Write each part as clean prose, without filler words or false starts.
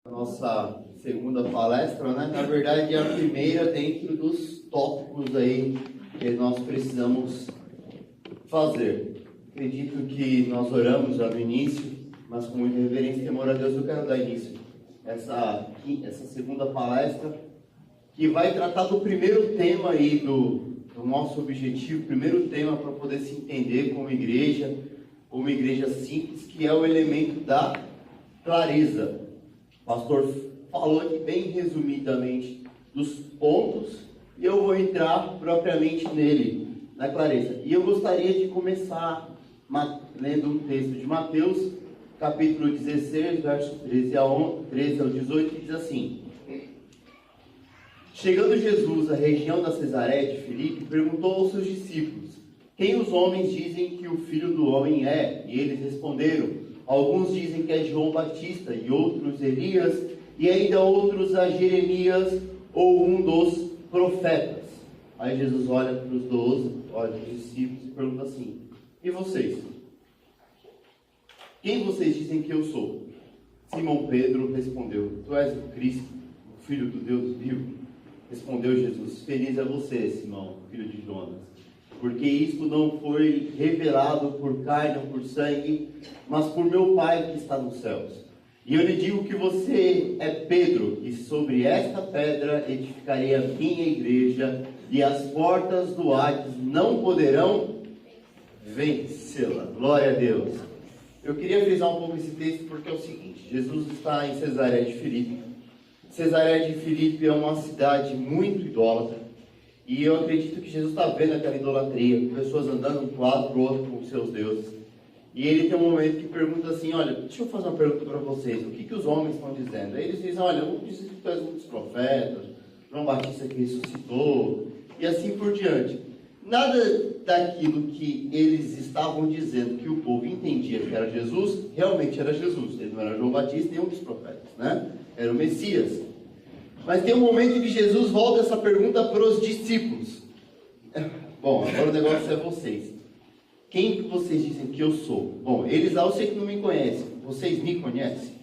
Nossa segunda palestra, né? Na verdade é a primeira dentro dos tópicos aí que nós precisamos fazer. Acredito que nós oramos já no início, mas com muita reverência e temor a Deus eu quero dar início a essa segunda palestra, que vai tratar do primeiro tema aí do nosso objetivo, primeiro tema para poder se entender como igreja simples, que é o elemento da clareza. O pastor falou aqui bem resumidamente dos pontos e eu vou entrar propriamente nele, na clareza. E eu gostaria de começar lendo um texto de Mateus, capítulo 16, verso 13 ao 18, que diz assim: Chegando Jesus à região da Cesareia de Filipe, perguntou aos seus discípulos: Quem os homens dizem que o Filho do Homem é? E eles responderam: Alguns dizem que é João Batista, e outros Elias, e ainda outros a Jeremias ou um dos profetas. Aí Jesus olha para os 12, olha para os discípulos e pergunta assim: E vocês? Quem vocês dizem que eu sou? Simão Pedro respondeu: Tu és o Cristo, o Filho do Deus vivo. Respondeu Jesus: Feliz é você, Simão, filho de Jonas, porque isto não foi revelado por carne ou por sangue, mas por meu Pai que está nos céus. E eu lhe digo que você é Pedro, e sobre esta pedra edificarei a minha igreja, e as portas do Hades não poderão vencê-la. Glória a Deus. Eu queria frisar um pouco esse texto porque é o seguinte: Jesus está em Cesareia de Filipe. Cesareia de Filipe é uma cidade muito idólatra. E eu acredito que Jesus está vendo aquela idolatria, pessoas andando de um lado para o outro com seus deuses. E ele tem um momento que pergunta assim: olha, deixa eu fazer uma pergunta para vocês, o que os homens estão dizendo? Aí eles dizem: olha, um diz que tu és um dos profetas, João Batista que ressuscitou, e assim por diante. Nada daquilo que eles estavam dizendo que o povo entendia que era Jesus, realmente era Jesus. Ele não era João Batista nem um dos profetas, né? Era o Messias. Mas tem um momento que Jesus volta essa pergunta para os discípulos. Bom, agora o negócio é vocês. Quem que vocês dizem que eu sou? Bom, eles eu sei que não me conhecem. Vocês me conhecem?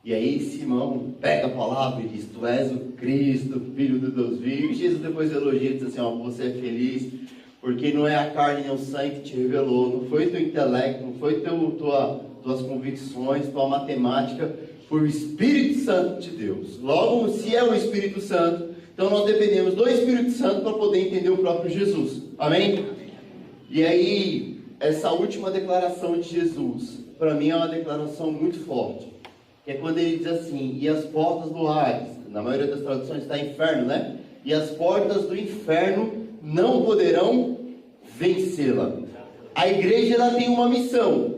E aí Simão pega a palavra e diz: Tu és o Cristo, Filho do Deus vivo. E Jesus depois elogia e diz assim: ó, você é feliz, porque não é a carne nem o sangue que te revelou, não foi teu intelecto, não foi tuas convicções, tua matemática, foi o Espírito Santo de Deus. Logo, se é o Espírito Santo, então nós dependemos do Espírito Santo para poder entender o próprio Jesus. Amém? E aí, essa última declaração de Jesus, para mim é uma declaração muito forte, que é quando ele diz assim: e as portas do Hades, na maioria das traduções está inferno, né? E as portas do inferno não poderão vencê-la. A igreja ela tem uma missão.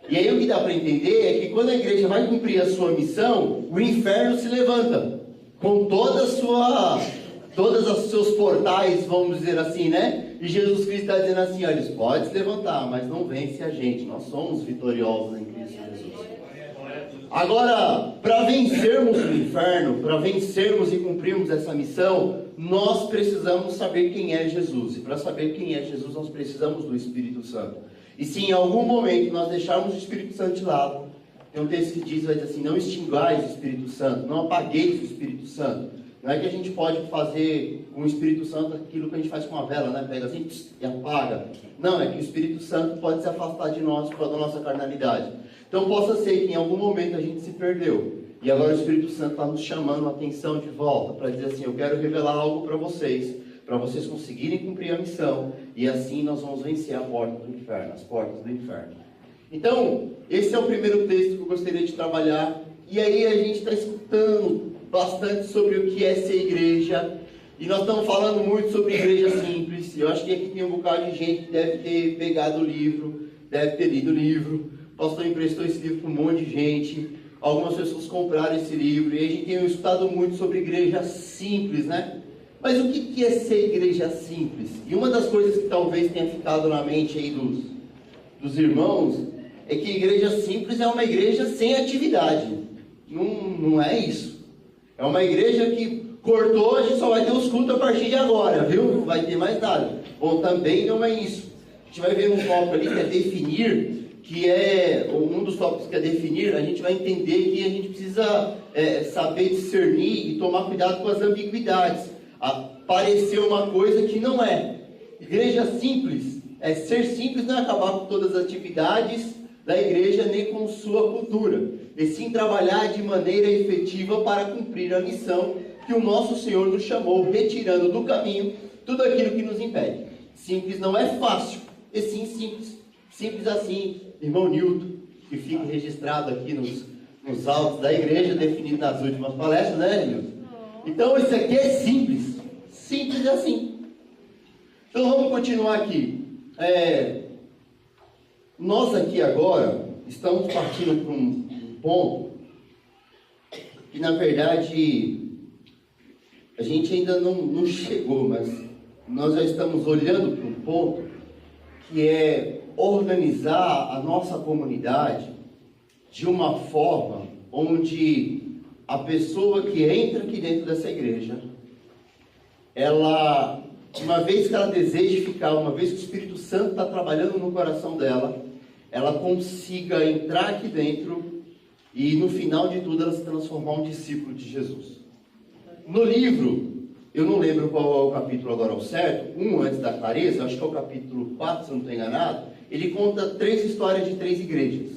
E aí o que dá para entender é que quando a igreja vai cumprir a sua missão, o inferno se levanta com todos os seus portais, vamos dizer assim, né? E Jesus Cristo está dizendo assim: olha, eles podem se levantar, mas não vence a gente. Nós somos vitoriosos em Cristo Jesus. Agora, para vencermos o inferno, para vencermos e cumprirmos essa missão, nós precisamos saber quem é Jesus. E para saber quem é Jesus, nós precisamos do Espírito Santo. E se em algum momento nós deixarmos o Espírito Santo de lado, tem um texto que diz, vai dizer assim: não extingais o Espírito Santo, não apagueis o Espírito Santo. Não é que a gente pode fazer com o Espírito Santo aquilo que a gente faz com a vela, né? Pega assim e apaga. Não, é que o Espírito Santo pode se afastar de nós por causa da nossa carnalidade. Então possa ser que em algum momento a gente se perdeu. E agora o Espírito Santo está nos chamando a atenção de volta, para dizer assim: eu quero revelar algo para vocês conseguirem cumprir a missão, e assim nós vamos vencer a porta do inferno, as portas do inferno. Então, esse é o primeiro texto que eu gostaria de trabalhar. E aí a gente está escutando bastante sobre o que é ser igreja, e nós estamos falando muito sobre igreja simples. Eu acho que aqui tem um bocado de gente que deve ter pegado o livro, deve ter lido o livro. O pastor emprestou esse livro para um monte de gente, algumas pessoas compraram esse livro, e a gente tem escutado muito sobre igreja simples, né? Mas o que é ser igreja simples? E uma das coisas que talvez tenha ficado na mente aí dos irmãos é que igreja simples é uma igreja sem atividade. Não é isso. É uma igreja que cortou, a gente só vai ter os cultos a partir de agora, viu? Não vai ter mais nada. Bom, também não é isso. A gente vai ver um tópico ali que é definir que é um dos tópicos que é definir, a gente vai entender que a gente precisa saber discernir e tomar cuidado com as ambiguidades. Parecer uma coisa que não é. Igreja simples, ser simples não é acabar com todas as atividades da igreja nem com sua cultura, e sim trabalhar de maneira efetiva para cumprir a missão que o nosso Senhor nos chamou, retirando do caminho tudo aquilo que nos impede. Simples não é fácil, e sim simples. Simples assim, irmão Nilton, que fica registrado aqui nos autos da igreja, definido nas últimas palestras, né, Nilton? Então, isso aqui é simples. Simples assim. Então, vamos continuar aqui. Nós aqui agora estamos partindo para um ponto que, na verdade, a gente ainda não chegou, mas nós já estamos olhando para um ponto que é organizar a nossa comunidade de uma forma onde a pessoa que entra aqui dentro dessa igreja, ela, uma vez que ela deseja ficar, uma vez que o Espírito Santo está trabalhando no coração dela, ela consiga entrar aqui dentro e no final de tudo ela se transformar um discípulo de Jesus. No livro, eu não lembro qual é o capítulo agora ao certo, antes da clareza, acho que é o capítulo 4, se eu não estou enganado, ele conta 3 histórias de 3 igrejas.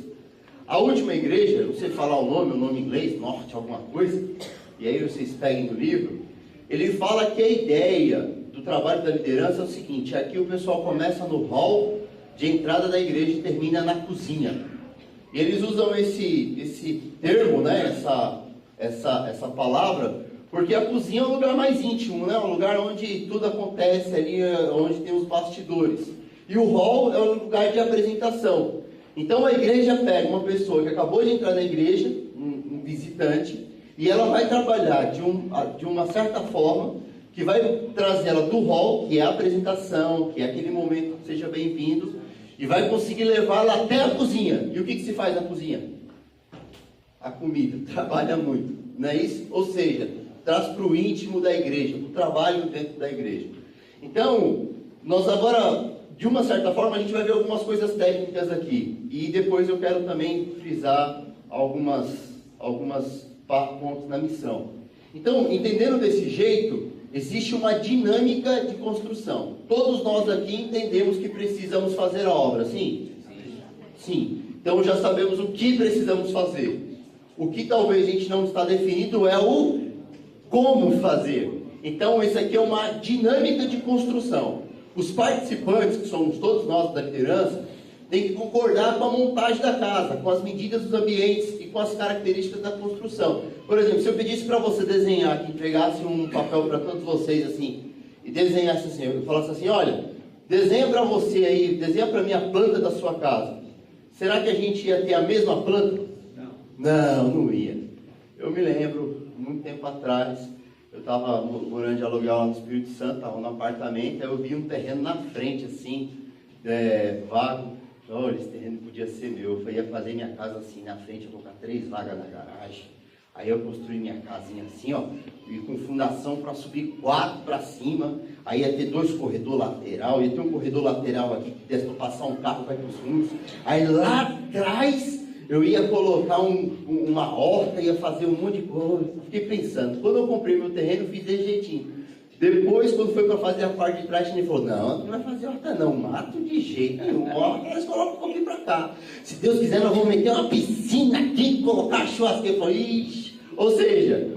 A última igreja, eu não sei falar o nome em inglês, norte, alguma coisa, e aí vocês peguem no livro, ele fala que a ideia do trabalho da liderança é o seguinte: aqui o pessoal começa no hall de entrada da igreja e termina na cozinha. E eles usam esse termo, né, essa palavra, porque a cozinha é um lugar mais íntimo, né, um lugar onde tudo acontece ali, onde tem os bastidores. E o hall é um lugar de apresentação. Então a igreja pega uma pessoa que acabou de entrar na igreja, um visitante, e ela vai trabalhar de uma certa forma, que vai trazer ela do hall, que é a apresentação, que é aquele momento que seja bem-vindo, e vai conseguir levá-la até a cozinha. E o que se faz na cozinha? A comida. Trabalha muito, não é isso? Ou seja, traz para o íntimo da igreja, para o trabalho dentro da igreja. Então, nós agora, de uma certa forma, a gente vai ver algumas coisas técnicas aqui. E depois eu quero também frisar algumas pontos na missão. Então, entendendo desse jeito, existe uma dinâmica de construção. Todos nós aqui entendemos que precisamos fazer a obra, sim? Sim. Então já sabemos o que precisamos fazer. O que talvez a gente não está definido é o como fazer. Então, isso aqui é uma dinâmica de construção. Os participantes, que somos todos nós da liderança, têm que concordar com a montagem da casa, com as medidas dos ambientes e com as características da construção. Por exemplo, se eu pedisse para você desenhar, que entregasse um papel para todos vocês assim, e desenhasse assim, eu falasse assim: olha, desenha para você aí, desenha para mim a planta da sua casa. Será que a gente ia ter a mesma planta? Não ia. Eu me lembro, muito tempo atrás, eu estava morando de aluguel lá no Espírito Santo, estava no apartamento, aí eu vi um terreno na frente, assim, vago. Olha, esse terreno podia ser meu. Eu ia fazer minha casa assim na frente, colocar 3 vagas na garagem. Aí eu construí minha casinha assim, ó, e com fundação para subir 4 para cima. Aí ia ter 2 corredores lateral, ia ter um corredor lateral aqui que desse para passar um carro para os fundos. Aí lá atrás eu ia colocar uma horta, ia fazer um monte de coisa. Fiquei pensando, quando eu comprei meu terreno, fiz desse jeitinho. Depois, quando foi para fazer a parte de trás, ele falou: não vai fazer horta não, mato de jeito nenhum, eles colocam um pouquinho para cá. Se Deus quiser, nós vamos meter uma piscina aqui, colocar a churrasqueira. Eu falei: ixi. Ou seja,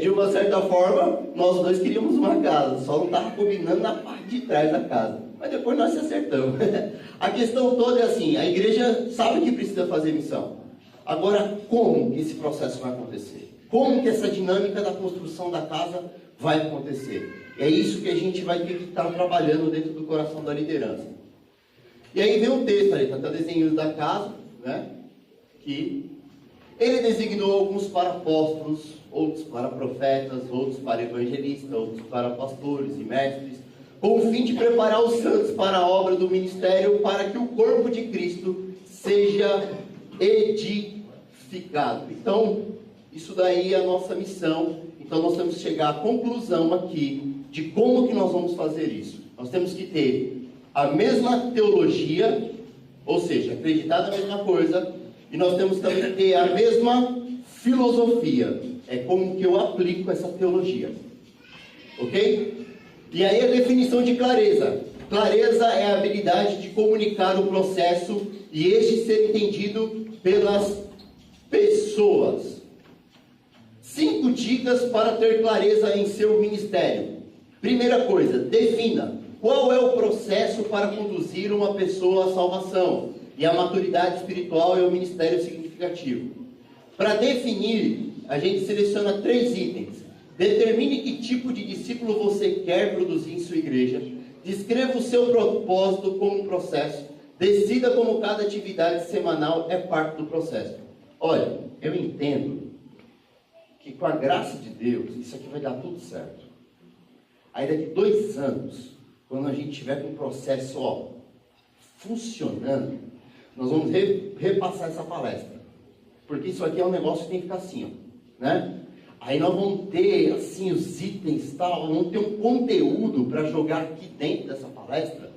de uma certa forma, nós dois queríamos uma casa, só não estava combinando na parte de trás da casa. Mas depois nós se acertamos. A questão toda é assim: a igreja sabe que precisa fazer missão. Agora, como que esse processo vai acontecer? Como que essa dinâmica da construção da casa vai acontecer? É isso que a gente vai ter que estar trabalhando dentro do coração da liderança. E aí vem um texto ali, está desenhando da casa, né? Que ele designou alguns para apóstolos, outros para profetas, outros para evangelistas, outros para pastores e mestres, com o fim de preparar os santos para a obra do ministério, para que o corpo de Cristo seja edificado. Então, isso daí é a nossa missão. Então nós temos que chegar à conclusão aqui de como que nós vamos fazer isso. Nós temos que ter a mesma teologia, Ou seja, acreditar na mesma coisa, e nós temos também que ter a mesma filosofia. É como que eu aplico essa teologia. Ok? E aí a definição de clareza. Clareza é a habilidade de comunicar o processo e este ser entendido pelas pessoas. 5 dicas para ter clareza em seu ministério. Primeira coisa, defina qual é o processo para conduzir uma pessoa à salvação. E a maturidade espiritual é o ministério significativo. Para definir, a gente seleciona 3 itens. Determine que tipo de discípulo você quer produzir em sua igreja. Descreva o seu propósito como processo. Decida como cada atividade semanal é parte do processo. Olha, eu entendo que com a graça de Deus, isso aqui vai dar tudo certo. Aí daqui 2 anos, quando a gente tiver com o processo funcionando, nós vamos repassar essa palestra. Porque isso aqui é um negócio que tem que ficar assim, né? Aí nós vamos ter, assim, os itens, tal, vamos ter um conteúdo para jogar aqui dentro dessa palestra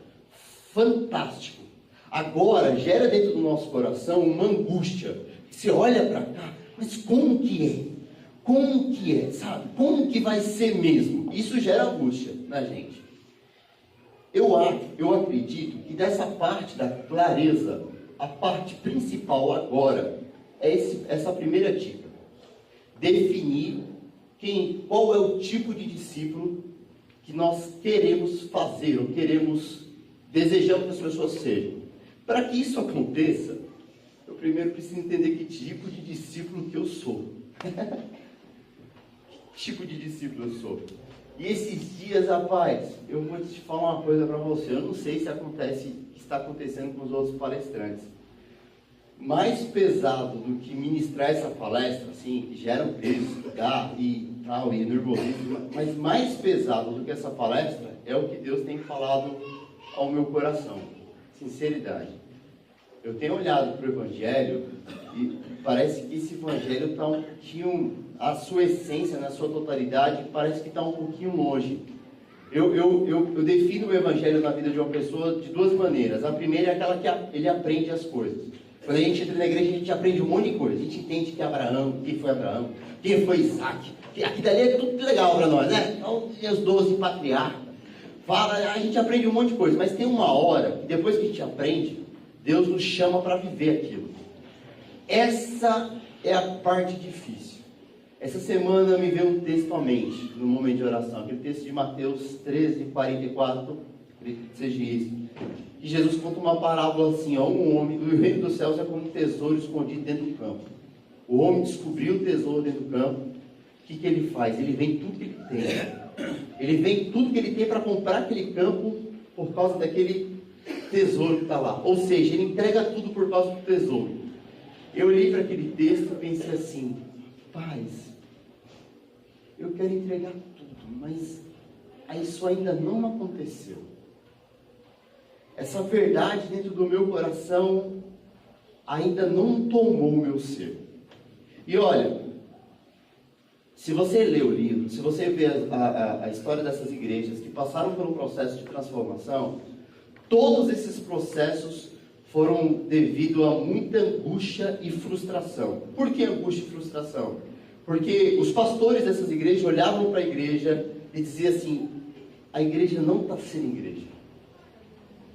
fantástico. Agora, gera dentro do nosso coração uma angústia. Você olha para cá, mas como que é? Como que é, sabe? Como que vai ser mesmo? Isso gera angústia na gente. Eu acredito que dessa parte da clareza, a parte principal agora é essa primeira dica. Definir qual é o tipo de discípulo que nós queremos fazer, ou desejamos que as pessoas sejam. Para que isso aconteça, eu primeiro preciso entender que tipo de discípulo que eu sou. Que tipo de discípulo eu sou? E esses dias, rapaz, eu vou te falar uma coisa para você. Eu não sei se está acontecendo com os outros palestrantes. Mais pesado do que ministrar essa palestra, assim, que gera um peso, e nervosismo, mas mais pesado do que essa palestra é o que Deus tem falado ao meu coração. Sinceridade. Eu tenho olhado para o Evangelho e parece que esse Evangelho está um pouquinho, a sua essência, na sua totalidade, parece que está um pouquinho longe. Eu defino o Evangelho na vida de uma pessoa de 2 maneiras. A primeira é aquela que ele aprende as coisas. Quando a gente entra na igreja, a gente aprende um monte de coisa. A gente entende que quem foi Abraão, quem foi Isaac. Aqui dali é tudo legal para nós, né? Então, os 12 patriarcas. A gente aprende um monte de coisa. Mas tem uma hora, que depois que a gente aprende, Deus nos chama para viver aquilo. Essa é a parte difícil. Essa semana me veio um texto à mente, no momento de oração. Aquele texto de Mateus 13, 44, seja isso. E Jesus conta uma parábola assim, um homem, o reino dos céus é como um tesouro escondido dentro do campo. O homem descobriu o tesouro dentro do campo. O que ele faz? Ele vende tudo que ele tem. Ele vende tudo que ele tem para comprar aquele campo por causa daquele tesouro que está lá. Ou seja, ele entrega tudo por causa do tesouro. Eu olhei para aquele texto e pensei assim, paz, eu quero entregar tudo, mas isso ainda não aconteceu. Essa verdade dentro do meu coração ainda não tomou o meu ser. E olha, se você lê o livro, se você vê a história dessas igrejas que passaram por um processo de transformação, todos esses processos foram devido a muita angústia e frustração. Por que angústia e frustração? Porque os pastores dessas igrejas olhavam para a igreja e diziam assim, a igreja não está sendo igreja.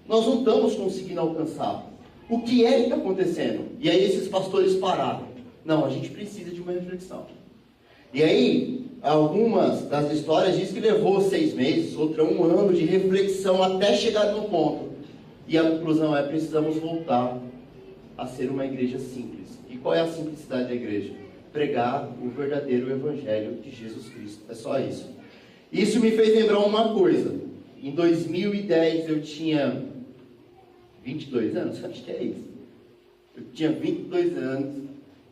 Nós não estamos conseguindo alcançar. O que é que está acontecendo? E aí esses pastores pararam. Não, a gente precisa de uma reflexão. E aí, algumas das histórias diz que levou 6 meses, outra 1 ano de reflexão até chegar no ponto. E a conclusão é, precisamos voltar a ser uma igreja simples. E qual é a simplicidade da igreja? Pregar o verdadeiro evangelho de Jesus Cristo. É só isso. Isso me fez lembrar uma coisa. Em 2010 eu tinha 22 anos, acho que é isso. Eu tinha 22 anos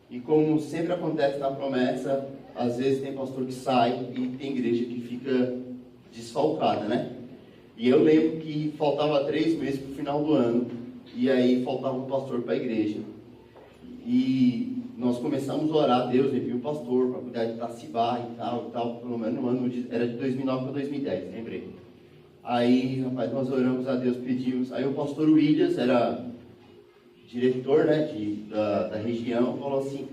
e como sempre acontece na promessa, às vezes tem pastor que sai e tem igreja que fica desfalcada, né? E eu lembro que faltava 3 meses para o final do ano e aí faltava um pastor para a igreja. E nós começamos a orar, Deus enviou um pastor para cuidar de Itacibá e tal, pelo menos no ano, era de 2009 para 2010, lembrei. Aí, rapaz, nós oramos a Deus, pedimos. Aí o pastor Williams era diretor, né, da região, falou assim: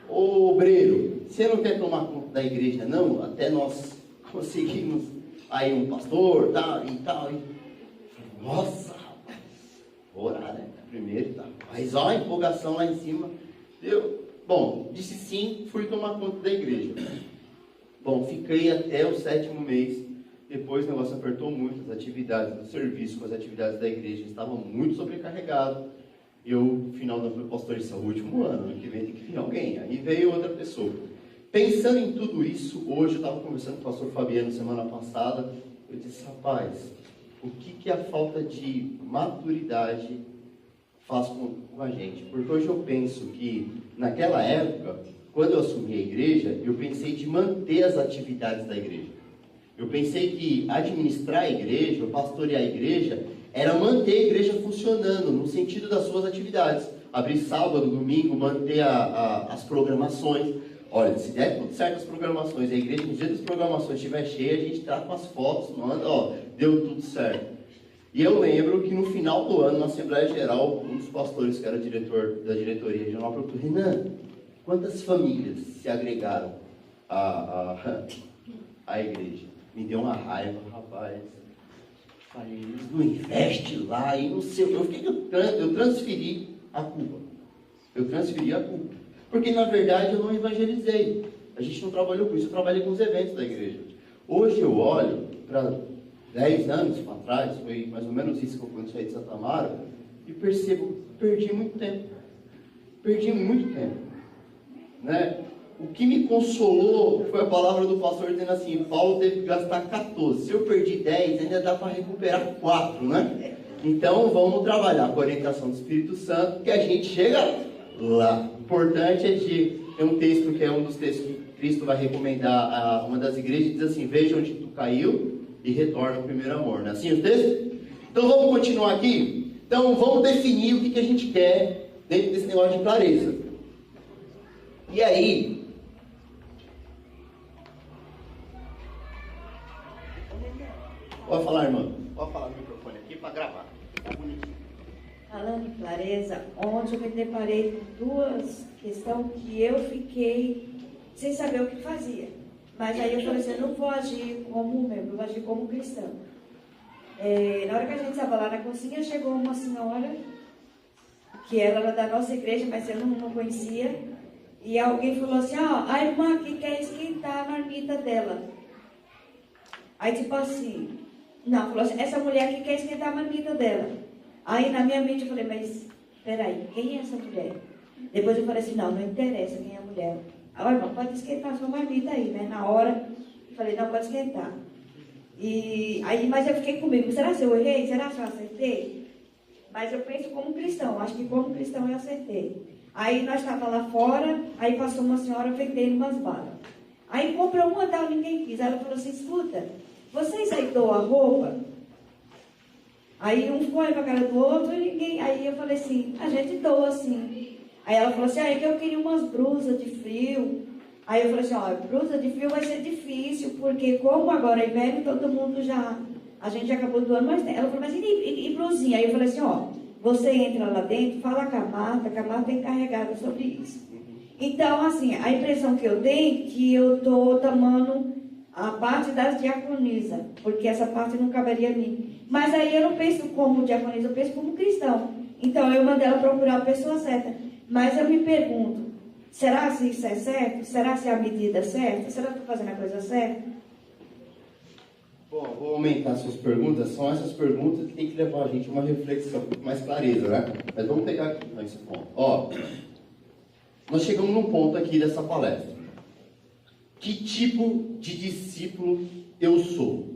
ô obreiro, você não quer tomar conta da igreja não? Até nós conseguimos aí um pastor, tal e tal. Nossa, rapaz, vou orar, né? Primeiro, tá. Mas ó, a empolgação lá em cima. Bom, disse sim, fui tomar conta da igreja. Bom, fiquei até o 7º mês. Depois o negócio apertou muito, as atividades do serviço com as atividades da igreja estavam muito sobrecarregadas. Eu, no final do ano, pastor, isso é o último ano que vem tem que vir alguém. Aí veio outra pessoa. Pensando em tudo isso, hoje eu estava conversando com o pastor Fabiano semana passada. Eu disse: rapaz, o que a falta de maturidade faz com a gente? Porque hoje eu penso que, naquela época, quando eu assumi a igreja, eu pensei de manter as atividades da igreja. Eu pensei que administrar a igreja, ou pastorear a igreja, era manter a igreja funcionando, no sentido das suas atividades. Abrir sábado, domingo, manter as programações. Olha, se der tudo certo as programações, a igreja, no dia das programações estiver cheia, a gente trata com as fotos, manda, ó, deu tudo certo. E eu lembro que no final do ano, na Assembleia Geral, um dos pastores, que era diretor da diretoria regional, perguntou: Renan, quantas famílias se agregaram à igreja? Me deu uma raiva, rapaz. Falei: eles não investem lá e não sei. Eu transferi a culpa. Porque na verdade eu não evangelizei. A gente não trabalhou com isso, eu trabalhei com os eventos da igreja. Hoje eu olho para 10 anos para trás, foi mais ou menos isso que eu quando saí de Santa Amaro, e percebo, perdi muito tempo. Né? O que me consolou foi a palavra do pastor dizendo assim: Paulo teve que gastar 14. Se eu perdi 10, ainda dá para recuperar 4, né? Então vamos trabalhar com a orientação do Espírito Santo, que a gente chega lá. O importante é tem um texto que é um dos textos que Cristo vai recomendar a uma das igrejas, diz assim: veja onde tu caiu e retorna ao primeiro amor. Não é assim o texto? Então vamos continuar aqui? Então vamos definir o que a gente quer dentro desse negócio de clareza. E aí, pode falar, irmã. Pode falar no microfone aqui para gravar. Tá bonitinho. Falando em clareza, ontem eu me deparei com duas questões que eu fiquei sem saber o que fazia. Mas aí eu falei assim: eu não vou agir como membro, eu vou agir como cristão. Na hora que a gente estava lá na cozinha, chegou uma senhora, que ela era da nossa igreja, mas eu não conhecia. E alguém falou assim: ó, a irmã aqui quer esquentar a marmita dela. Aí tipo assim, não, falou assim: essa mulher aqui quer esquentar a marmita dela. Aí na minha mente eu falei: mas peraí, quem é essa mulher? Depois eu falei assim: não interessa quem é a mulher. Ah, irmão, pode esquentar a sua marmita aí, né? Na hora, eu falei: não, pode esquentar. Mas eu fiquei comigo: será que eu errei? Será que eu acertei? Mas eu penso como cristão, acho que como cristão eu acertei. Aí nós estávamos lá fora, aí passou uma senhora vendendo umas balas. Aí comprou uma tal, ninguém quis. Aí ela falou assim: escuta, vocês aí doam a roupa? Aí um ficou olhando para a cara do outro e ninguém. Aí eu falei assim: a gente doa sim. Aí ela falou assim: é que eu queria umas blusas de frio. Aí eu falei assim: ó, blusa de frio vai ser difícil, porque como agora é inverno, todo mundo a gente já acabou doando, mas ela falou: mas e blusinha? Aí eu falei assim: ó, você entra lá dentro, fala com a Marta é encarregada sobre isso. Então, assim, a impressão que eu tenho é que eu estou tomando a parte das diaconisas, porque essa parte não caberia a mim. Mas aí eu não penso como diaconisa, eu penso como cristão. Então eu mandei ela procurar a pessoa certa. Mas eu me pergunto: será se isso é certo? Será se é a medida certa? Será que estou fazendo a coisa certa? Bom, vou aumentar suas perguntas. São essas perguntas que tem que levar a gente a uma reflexão com mais clareza, né? Mas vamos pegar aqui esse ponto. Ó, nós chegamos num ponto aqui dessa palestra. Que tipo de discípulo eu sou?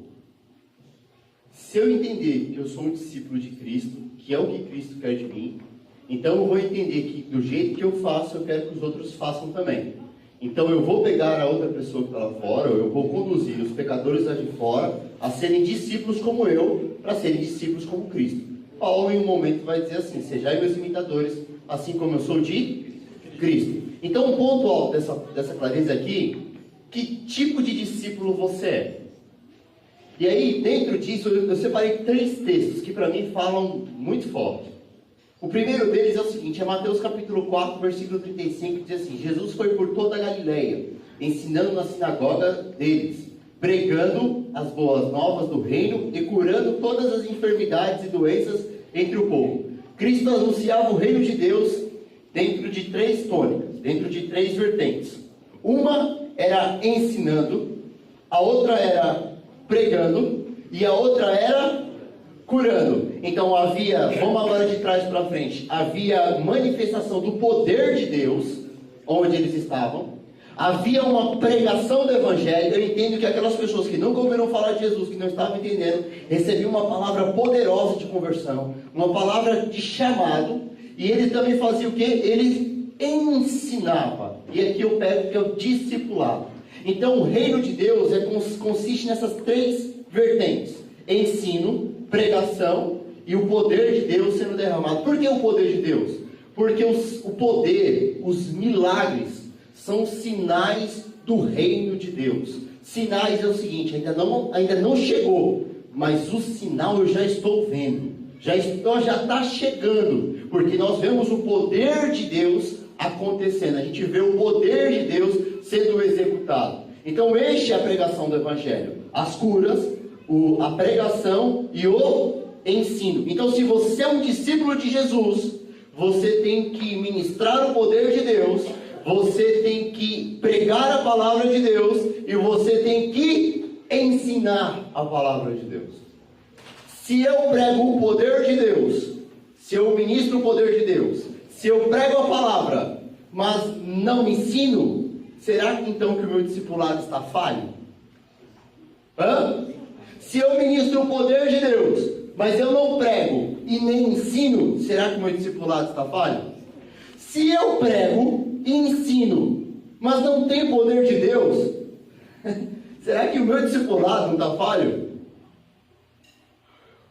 Se eu entender que eu sou um discípulo de Cristo, que é o que Cristo quer de mim, então eu vou entender que do jeito que eu faço, eu quero que os outros façam também. Então eu vou pegar a outra pessoa que está lá fora, ou eu vou conduzir os pecadores lá de fora a serem discípulos como eu, para serem discípulos como Cristo. Paulo em um momento vai dizer assim: sejai meus imitadores, assim como eu sou de Cristo. Então o ponto alto dessa clareza aqui: que tipo de discípulo você é? E aí, dentro disso, eu separei 3 textos que para mim falam muito forte. O primeiro deles é o seguinte, é Mateus capítulo 4, versículo 35, que diz assim: Jesus foi por toda a Galileia, ensinando na sinagoga deles, pregando as boas novas do reino e curando todas as enfermidades e doenças entre o povo. Cristo anunciava o reino de Deus dentro de três tônicas, dentro de três vertentes. Uma era ensinando, a outra era pregando e a outra era curando. Então havia, vamos agora de trás para frente, havia manifestação do poder de Deus onde eles estavam. Havia uma pregação do Evangelho. Eu entendo que aquelas pessoas que nunca ouviram falar de Jesus, que não estavam entendendo, recebiam uma palavra poderosa de conversão, uma palavra de chamado, e eles também faziam o quê? Eles ensinavam. E aqui eu pego que é o discipulado. Então o reino de Deus consiste nessas três vertentes: ensino, pregação e o poder de Deus sendo derramado. Por que o poder de Deus? Porque o poder, os milagres, são sinais do reino de Deus. Sinais é o seguinte, ainda não chegou, mas o sinal eu já estou vendo. Já está chegando, porque nós vemos o poder de Deus acontecendo. A gente vê o poder de Deus sendo executado. Então, esta é a pregação do Evangelho. As curas, a pregação e o ensino. Então, se você é um discípulo de Jesus, você tem que ministrar o poder de Deus, você tem que pregar a palavra de Deus e você tem que ensinar a palavra de Deus. Se eu prego o poder de Deus, se eu ministro o poder de Deus, se eu prego a palavra, mas não ensino, será que então que o meu discipulado está falho? Se eu ministro o poder de Deus, mas eu não prego e nem ensino, será que o meu discipulado está falho? Se eu prego e ensino, mas não tem poder de Deus, será que o meu discipulado não está falho?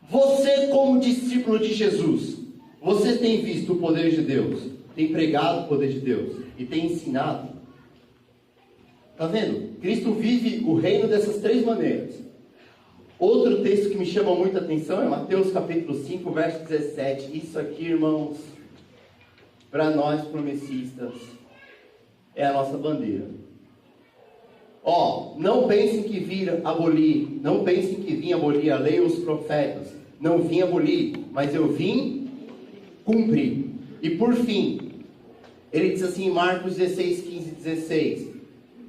Você, como discípulo de Jesus, você tem visto o poder de Deus, tem pregado o poder de Deus e tem ensinado? Está vendo? Cristo vive o reino dessas três maneiras. Outro texto que me chama muita atenção é Mateus capítulo 5, verso 17. Isso aqui, irmãos, para nós promessistas, é a nossa bandeira. Não pensem que não pensem que vim abolir a lei e os profetas. Não vim abolir, mas eu vim cumprir. E por fim, ele diz assim em Marcos 16, 15 e 16: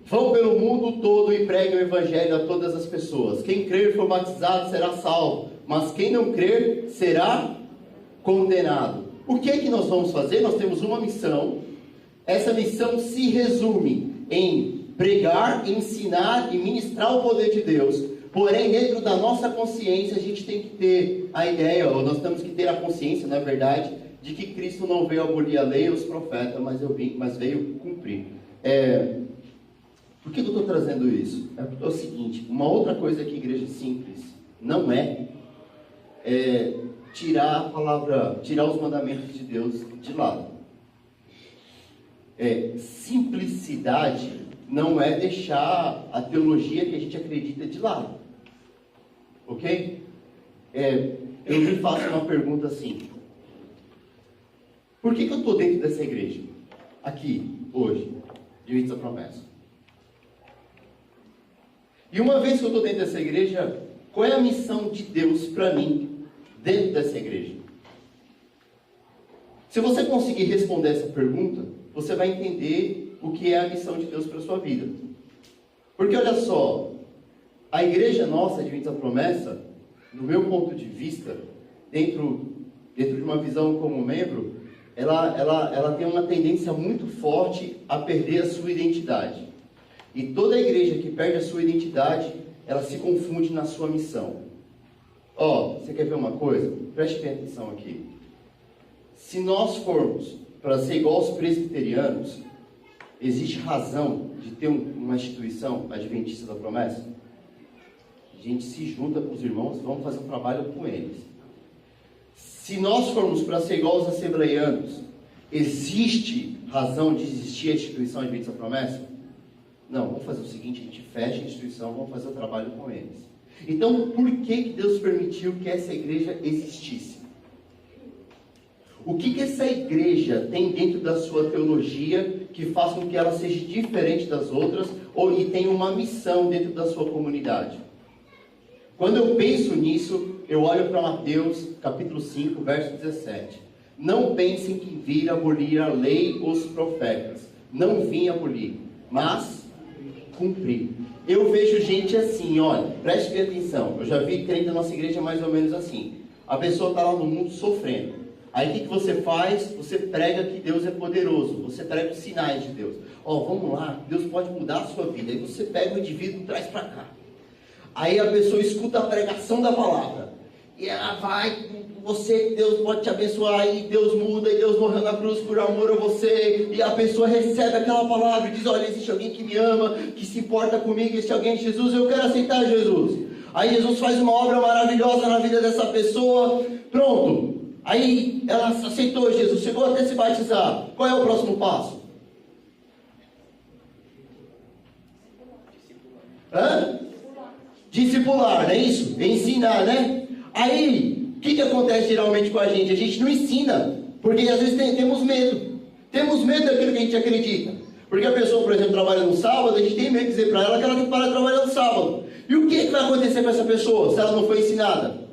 vão pelo mundo todo e preguem o Evangelho a todas as pessoas. Quem crer e for batizado será salvo, mas quem não crer será condenado. O que é que nós vamos fazer? Nós temos uma missão. Essa missão se resume em pregar, ensinar e ministrar o poder de Deus. Porém, dentro da nossa consciência, a gente tem que ter a ideia, ou nós temos que ter a consciência, na verdade, de que Cristo não veio abolir a lei e os profetas, mas veio cumprir. Por que eu estou trazendo isso? É o seguinte, uma outra coisa que igreja simples não é tirar os mandamentos de Deus de lado. Simplicidade não é deixar a teologia que a gente acredita de lado. Ok? Eu me faço uma pergunta assim: por que eu estou dentro dessa igreja? Aqui, hoje, diante da promessa. E uma vez que eu estou dentro dessa igreja, qual é a missão de Deus para mim dentro dessa igreja? Se você conseguir responder essa pergunta, você vai entender o que é a missão de Deus para a sua vida. Porque olha só, a igreja nossa, Adventos da Promessa, do meu ponto de vista, dentro de uma visão como membro, ela tem uma tendência muito forte a perder a sua identidade. E toda igreja que perde a sua identidade, ela se confunde na sua missão. Você quer ver uma coisa? Preste bem atenção aqui. Se nós formos para ser igual aos presbiterianos, existe razão de ter uma instituição adventista da promessa? A gente se junta com os irmãos, vamos fazer um trabalho com eles. Se nós formos para ser igual aos assembleianos, existe razão de existir a instituição adventista da promessa? Não, vamos fazer o seguinte, a gente fecha a instituição, vamos fazer o trabalho com eles. Então, por que Deus permitiu que essa igreja existisse? O que essa igreja tem dentro da sua teologia que faz com que ela seja diferente das outras e tenha uma missão dentro da sua comunidade? Quando eu penso nisso, eu olho para Mateus capítulo 5, verso 17. Não pensem que vir abolir a lei ou os profetas. Não vim abolir, mas cumprir. Eu vejo gente assim, olha, preste bem atenção. Eu já vi crente da nossa igreja mais ou menos assim. A pessoa está lá no mundo sofrendo. Aí o que você faz? Você prega que Deus é poderoso. Você prega os sinais de Deus. Vamos lá, Deus pode mudar a sua vida. Aí você pega o indivíduo e traz para cá. Aí a pessoa escuta a pregação da palavra. E ela vai, Deus pode te abençoar. E Deus muda, e Deus morreu na cruz por amor a você. E a pessoa recebe aquela palavra e diz, olha, existe alguém que me ama, que se importa comigo, esse alguém é Jesus, eu quero aceitar Jesus. Aí Jesus faz uma obra maravilhosa na vida dessa pessoa. Pronto. Aí ela aceitou Jesus, chegou até se batizar. Qual é o próximo passo? Discipular, não é isso? Ensinar, né? Aí, o que acontece geralmente com a gente? A gente não ensina, porque às vezes temos medo. Temos medo daquilo que a gente acredita. Porque a pessoa, por exemplo, trabalha no sábado, a gente tem medo de dizer para ela que ela tem que parar de trabalhar no sábado. E o que vai acontecer com essa pessoa se ela não foi ensinada?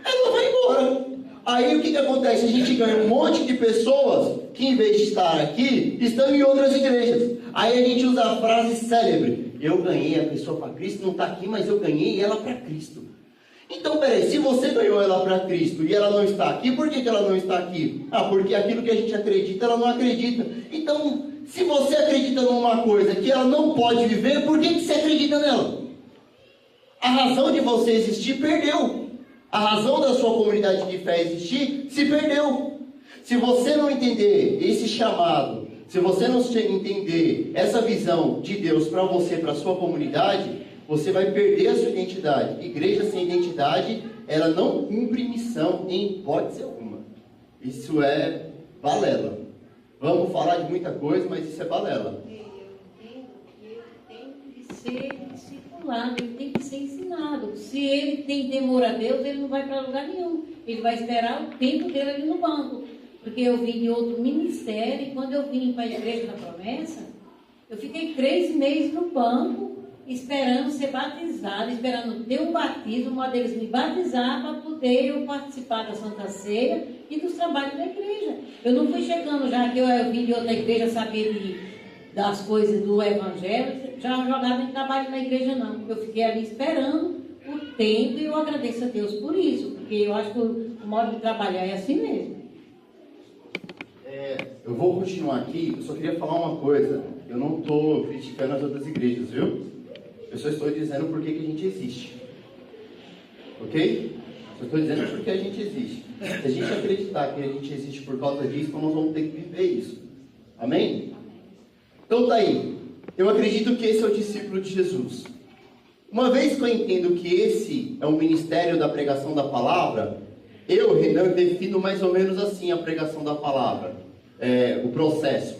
Ela vai embora. Aí o que acontece? A gente ganha um monte de pessoas que, em vez de estar aqui, estão em outras igrejas. Aí a gente usa a frase célebre: eu ganhei a pessoa para Cristo, não está aqui, mas eu ganhei ela para Cristo. Então, peraí, se você ganhou ela para Cristo e ela não está aqui, por que ela não está aqui? Porque aquilo que a gente acredita, ela não acredita. Então, se você acredita numa coisa que ela não pode viver, por que você acredita nela? A razão de você existir perdeu. A razão da sua comunidade de fé existir se perdeu. Se você não entender esse chamado, se você não entender essa visão de Deus para você, para a sua comunidade, você vai perder a sua identidade. Igreja sem identidade, ela não cumpre missão em hipótese alguma. Isso é balela. Vamos falar de muita coisa, mas isso é balela. Eu entendo que ele tem que ser discipulado, ele tem que ser ensinado. Se ele tem temor a Deus, ele não vai para lugar nenhum. Ele vai esperar o tempo dele ali no banco. Porque eu vim de outro ministério, e quando eu vim para a Igreja da Promessa, eu fiquei 3 meses no banco, esperando ser batizado, esperando ter um batismo, uma deles me batizar para poder eu participar da Santa Ceia e dos trabalhos da igreja. Eu não fui chegando já que eu vim de outra igreja saber das coisas do Evangelho, já jogava em trabalho na igreja não. Eu fiquei ali esperando o tempo e eu agradeço a Deus por isso, porque eu acho que o modo de trabalhar é assim mesmo. Eu vou continuar aqui, eu só queria falar uma coisa. Eu não estou criticando as outras igrejas, viu? Eu só estou dizendo por que a gente existe. Ok? Só estou dizendo porque a gente existe. Se a gente acreditar que a gente existe por causa disso, então nós vamos ter que viver isso. Amém? Então tá aí. Eu acredito que esse é o discípulo de Jesus. Uma vez que eu entendo que esse é o ministério da pregação da palavra, eu, Renan, defino mais ou menos assim a pregação da palavra. O processo.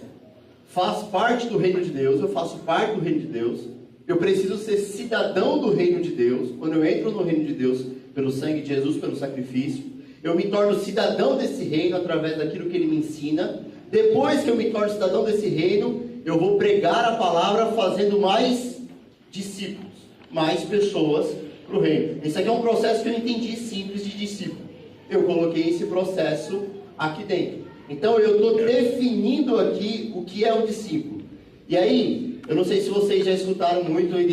Faz parte do reino de Deus, eu faço parte do reino de Deus. Eu preciso ser cidadão do reino de Deus. Quando eu entro no reino de Deus, pelo sangue de Jesus, pelo sacrifício, eu me torno cidadão desse reino através daquilo que ele me ensina. Depois que eu me torno cidadão desse reino, eu vou pregar a palavra fazendo mais discípulos, mais pessoas para o reino. Esse aqui é um processo que eu entendi simples de discípulo. Eu coloquei esse processo aqui dentro. Então eu estou definindo aqui o que é um discípulo. E aí, eu não sei se vocês já escutaram muito aí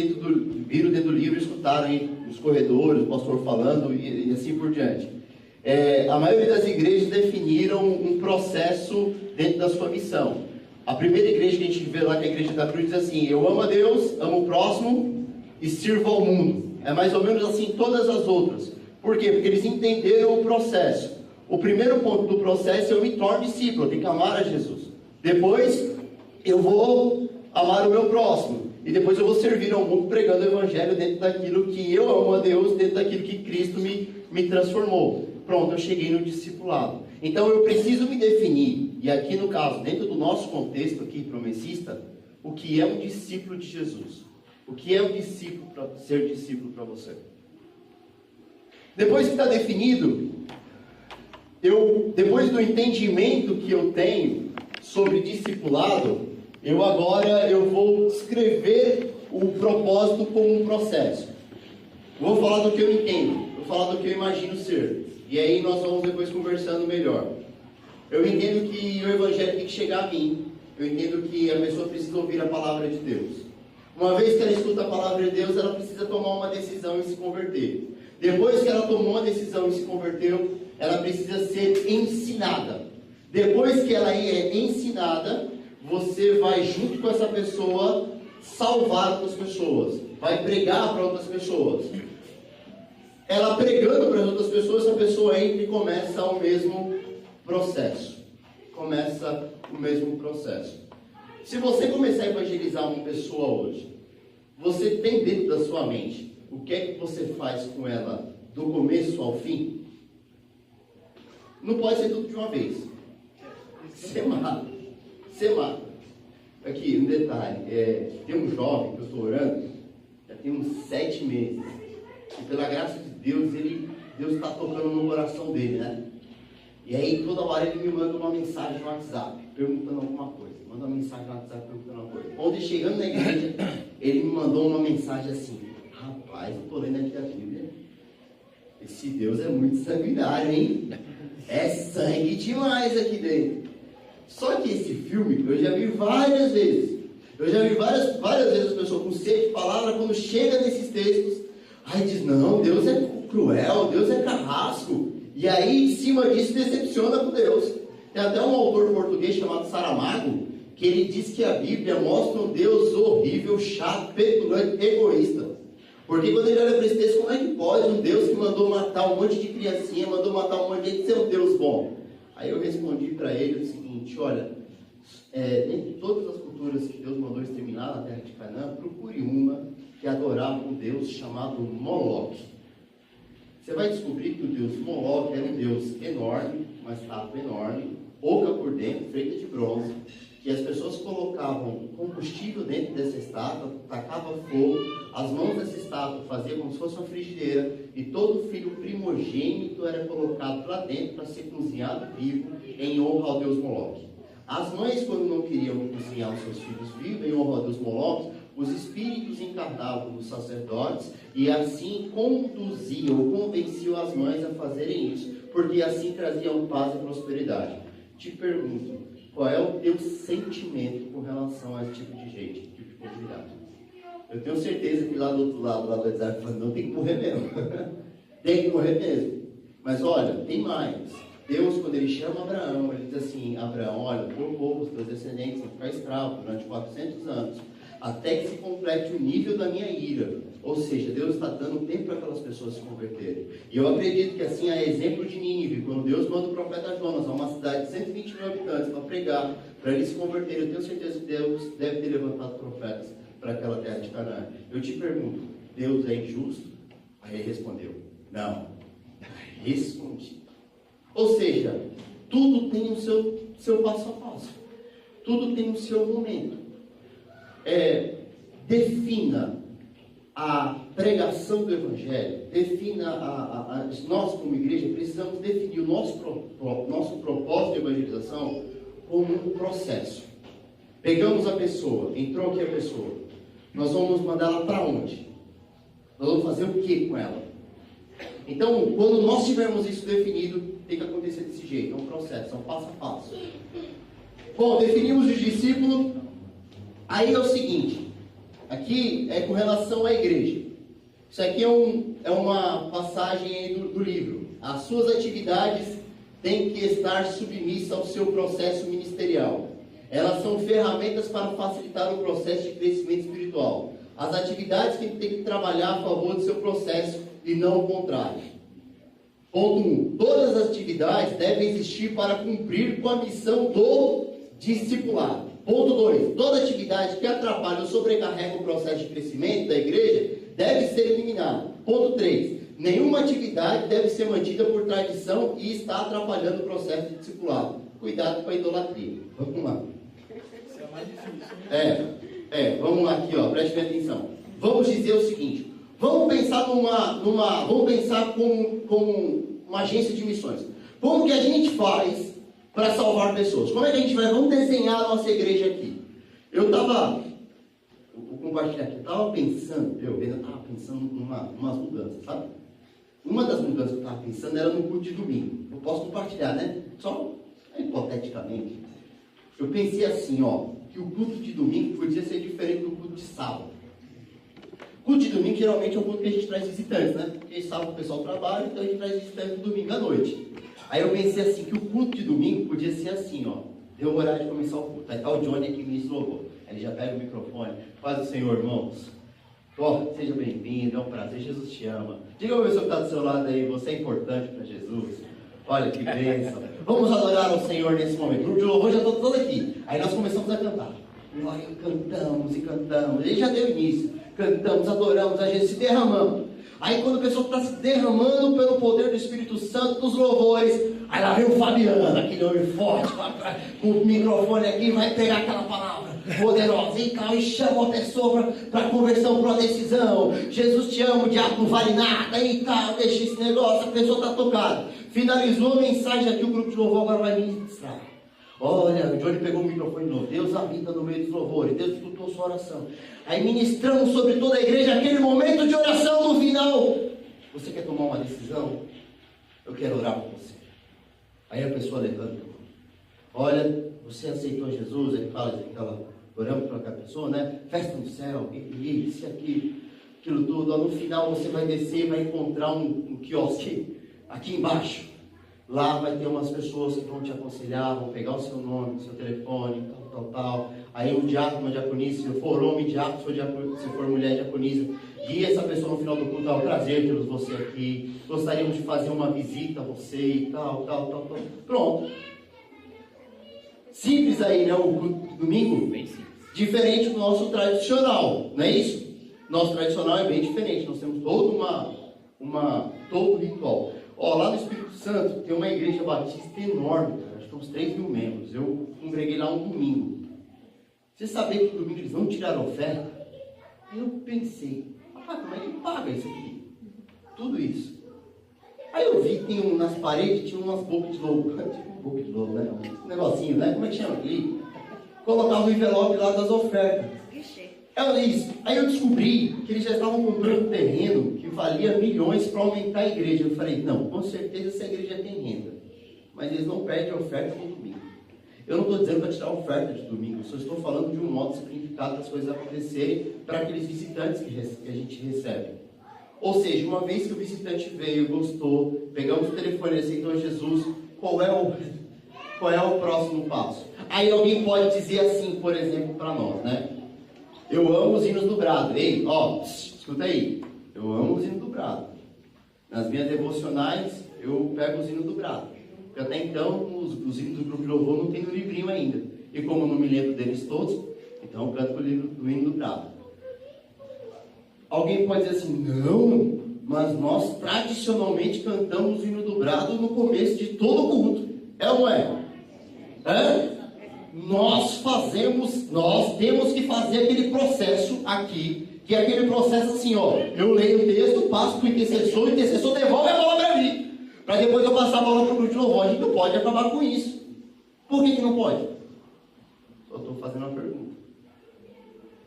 viram dentro do livro, escutaram aí nos corredores, o pastor falando e assim por diante. A maioria das igrejas definiram um processo dentro da sua missão. A primeira igreja que a gente vê lá, que é a Igreja da Cruz, diz assim: eu amo a Deus, amo o próximo e sirvo ao mundo. É mais ou menos assim todas as outras. Por quê? Porque eles entenderam o processo. O primeiro ponto do processo é eu me torno discípulo, eu tenho que amar a Jesus. Depois, eu vou amar o meu próximo. E depois eu vou servir ao mundo pregando o Evangelho dentro daquilo que eu amo a Deus, dentro daquilo que Cristo me transformou. Pronto, eu cheguei no discipulado. Então eu preciso me definir, e aqui no caso, dentro do nosso contexto aqui, promessista, o que é um discípulo de Jesus. O que é um discípulo ser discípulo para você. Depois que está definido, depois do entendimento que eu tenho sobre discipulado, eu vou escrever o propósito como um processo. Vou falar do que eu entendo, vou falar do que eu imagino ser. E aí nós vamos depois conversando melhor. Eu entendo que o Evangelho tem que chegar a mim. Eu entendo que a pessoa precisa ouvir a palavra de Deus. Uma vez que ela escuta a palavra de Deus, ela precisa tomar uma decisão e se converter. Depois que ela tomou uma decisão e se converteu, ela precisa ser ensinada. Depois que ela é ensinada, você vai junto com essa pessoa salvar outras pessoas. Vai pregar para outras pessoas. Ela pregando para as outras pessoas, a pessoa entra e começa o mesmo processo. Se você começar a evangelizar uma pessoa hoje, você tem dentro da sua mente o que é que você faz com ela do começo ao fim? Não pode ser tudo de uma vez. Você mata. Aqui, um detalhe. Tem um jovem que eu estou orando, já tem uns 7 meses. E pela graça de Deus, Deus está tocando no coração dele, né? E aí, toda hora ele me manda uma mensagem no WhatsApp, perguntando alguma coisa. Manda uma mensagem no WhatsApp perguntando alguma coisa. Ontem, chegando na igreja, ele me mandou uma mensagem assim: rapaz, eu estou lendo aqui a Bíblia. Esse Deus é muito sanguinário, hein? É sangue demais aqui dentro. Só que esse filme, eu já vi várias vezes. Eu já vi várias vezes as pessoas com sede de palavra, quando chega nesses textos, aí diz: não, Deus é cruel, Deus é carrasco. E aí, em cima disso, decepciona com Deus. Tem até um autor português chamado Saramago, que ele diz que a Bíblia mostra um Deus horrível, chato, petulante, egoísta. Porque quando ele olha para esse texto, como é que pode um Deus que mandou matar um monte de criancinha, mandou matar um monte de gente, ser um Deus bom? Aí eu respondi para ele o seguinte: olha, dentre todas as culturas que Deus mandou exterminar na terra de Canaã, procure uma que adorava um Deus chamado Moloque. Você vai descobrir que o Deus Moloque era um Deus enorme, uma estátua enorme, oca por dentro, feita de bronze, que as pessoas colocavam combustível dentro dessa estátua, tacavam fogo, as mãos dessa estátua faziam como se fosse uma frigideira, e todo filho primogênito era colocado lá dentro para ser cozinhado vivo em honra ao Deus Moloque. As mães, quando não queriam cozinhar os seus filhos vivos em honra ao Deus Moloque, os espíritos encarnavam os sacerdotes e assim conduziam ou convenciam as mães a fazerem isso, porque assim traziam paz e prosperidade. Te pergunto, qual é o teu sentimento com relação a esse tipo de gente, esse tipo de comunidade? Eu tenho certeza que lá do outro lado, lá do WhatsApp, falando: não, tem que morrer mesmo. Tem que morrer mesmo. Mas olha, tem mais. Deus, quando ele chama Abraão, ele diz assim: Abraão, olha, o teu povo, os teus descendentes vão ficar escravos durante 400 anos, até que se complete o nível da minha ira. Ou seja, Deus está dando tempo para aquelas pessoas se converterem. E eu acredito que assim é exemplo de Nínive, quando Deus manda o profeta Jonas a uma cidade de 120 mil habitantes para pregar, para eles se converterem. Eu tenho certeza que Deus deve ter levantado profetas para aquela terra de Canaã. Eu te pergunto: Deus é injusto? Aí ele respondeu: não. Respondi. Ou seja, tudo tem o seu passo a passo. Tudo tem o seu momento. Defina a pregação do Evangelho, nós como igreja precisamos definir o nosso propósito de evangelização como um processo. Pegamos a pessoa, entrou aqui a pessoa, nós vamos mandá-la para onde? Nós vamos fazer o que com ela? Então, quando nós tivermos isso definido, tem que acontecer desse jeito, é um processo, é um passo a passo. Bom, definimos os discípulos. Aí é o seguinte, aqui é com relação à igreja. Isso aqui é uma passagem aí do livro. As suas atividades têm que estar submissas ao seu processo ministerial. Elas são ferramentas para facilitar o processo de crescimento espiritual. As atividades que tem que trabalhar a favor do seu processo e não o contrário. Ponto 1. Todas as atividades devem existir para cumprir com a missão do discipulado. Ponto 2. Toda atividade que atrapalha ou sobrecarrega o processo de crescimento da igreja deve ser eliminada. Ponto 3. Nenhuma atividade deve ser mantida por tradição e está atrapalhando o processo de discipulado. Cuidado com a idolatria. Vamos lá. Isso é mais difícil. Vamos lá aqui, preste bem atenção. Vamos dizer o seguinte: vamos pensar como uma agência de missões. Como que a gente faz para salvar pessoas? Como é que a gente vai? Vamos desenhar a nossa igreja aqui. Vou compartilhar aqui. Eu estava pensando umas mudanças, sabe? Uma das mudanças que eu estava pensando era no culto de domingo. Eu posso compartilhar, né? Só hipoteticamente. Eu pensei assim, ó, que o culto de domingo podia ser diferente do culto de sábado. O culto de domingo geralmente é um culto que a gente traz visitantes, né? Porque sábado o pessoal trabalha, então a gente traz visitantes no domingo à noite. Aí eu pensei assim, que o culto de domingo podia ser assim, ó. Deu o horário de começar o culto. Aí tá o Johnny aqui, ministro louvor. Aí ele já pega o microfone. Paz do Senhor, irmãos. Ó, seja bem-vindo, é um prazer, Jesus te ama. Diga ao pessoal que está do seu lado aí, você é importante para Jesus. Olha que bênção. Vamos adorar ao Senhor nesse momento. O grupo de louvor já está todo aqui. Aí nós começamos a cantar. Nós cantamos e cantamos. Ele já deu início. Cantamos, adoramos a Jesus, se derramamos. Aí quando o pessoal está se derramando pelo poder do Espírito Santo dos louvores, aí lá vem o Fabiano, aquele homem forte, com o microfone aqui, vai pegar aquela palavra poderosa e chama a pessoa para conversão, para uma decisão. Jesus te ama, o diabo não vale nada e tal, deixa esse negócio, a pessoa está tocada. Finalizou a mensagem aqui, o grupo de louvor agora vai ministrar. Olha, o Johnny pegou o microfone de novo. Deus habita no meio dos louvores. Deus escutou sua oração. Aí ministramos sobre toda a igreja aquele momento de oração no final. Você quer tomar uma decisão? Eu quero orar por você. Aí a pessoa levanta. Olha, você aceitou Jesus? Ele fala assim, oramos para aquela pessoa, né? Festa no céu, isso, aquilo tudo. No final você vai descer e vai encontrar um quiosque aqui embaixo. Lá vai ter umas pessoas que vão te aconselhar, vão pegar o seu nome, o seu telefone, tal. Aí o diácono, a diaconisa, se for homem, diácono, se for mulher, diaconisa, guia essa pessoa no final do culto. É um prazer ter você aqui. Gostaríamos de fazer uma visita a você e tal. Pronto. Simples aí, né? O culto de domingo, bem simples. Diferente do nosso tradicional, não é isso? Nosso tradicional é bem diferente. Nós temos todo todo ritual. Ó, lá no Espírito Santo tem uma igreja batista enorme, cara. Acho que tem uns 3 mil membros. Eu congreguei lá um domingo. Você sabia que no domingo eles não tiraram oferta? Aí eu pensei, rapaz, como é que paga isso aqui? Tudo isso. Aí eu vi que nas paredes tinha umas bocas de lobo. Tipo boca de lobo, né? Um negocinho, né? Como é que chama aqui? Colocava o envelope lá das ofertas. Isso. Aí eu descobri que eles já estavam comprando um terreno que valia milhões para aumentar a igreja. Eu falei, não, com certeza essa igreja tem renda. Mas eles não perdem a oferta no domingo. Eu não estou dizendo para tirar a oferta de domingo, eu só estou falando de um modo simplificado das coisas acontecerem para aqueles visitantes que a gente recebe. Ou seja, uma vez que o visitante veio, gostou, pegamos o telefone, aceitou Jesus, qual é o próximo passo? Aí alguém pode dizer assim, por exemplo, para nós, né? Eu amo os hinos do brado. Ei, ó, escuta aí. Eu amo os hinos do brado. Nas minhas devocionais, eu pego os hinos do brado. Porque até então, os hinos do grupo de louvor não tem no livrinho ainda. E como eu não me lembro deles todos, então eu canto o livro do hino do brado. Alguém pode dizer assim, não, mas nós tradicionalmente cantamos o hino do brado no começo de todo o culto. É ou não é? É? Nós temos que fazer aquele processo aqui, que é aquele processo assim, ó, eu leio o texto, passo para o intercessor devolve a bola para mim, para depois eu passar a bola para o grupo de louvor. A gente não pode acabar com isso. Por que não pode? Só estou fazendo uma pergunta.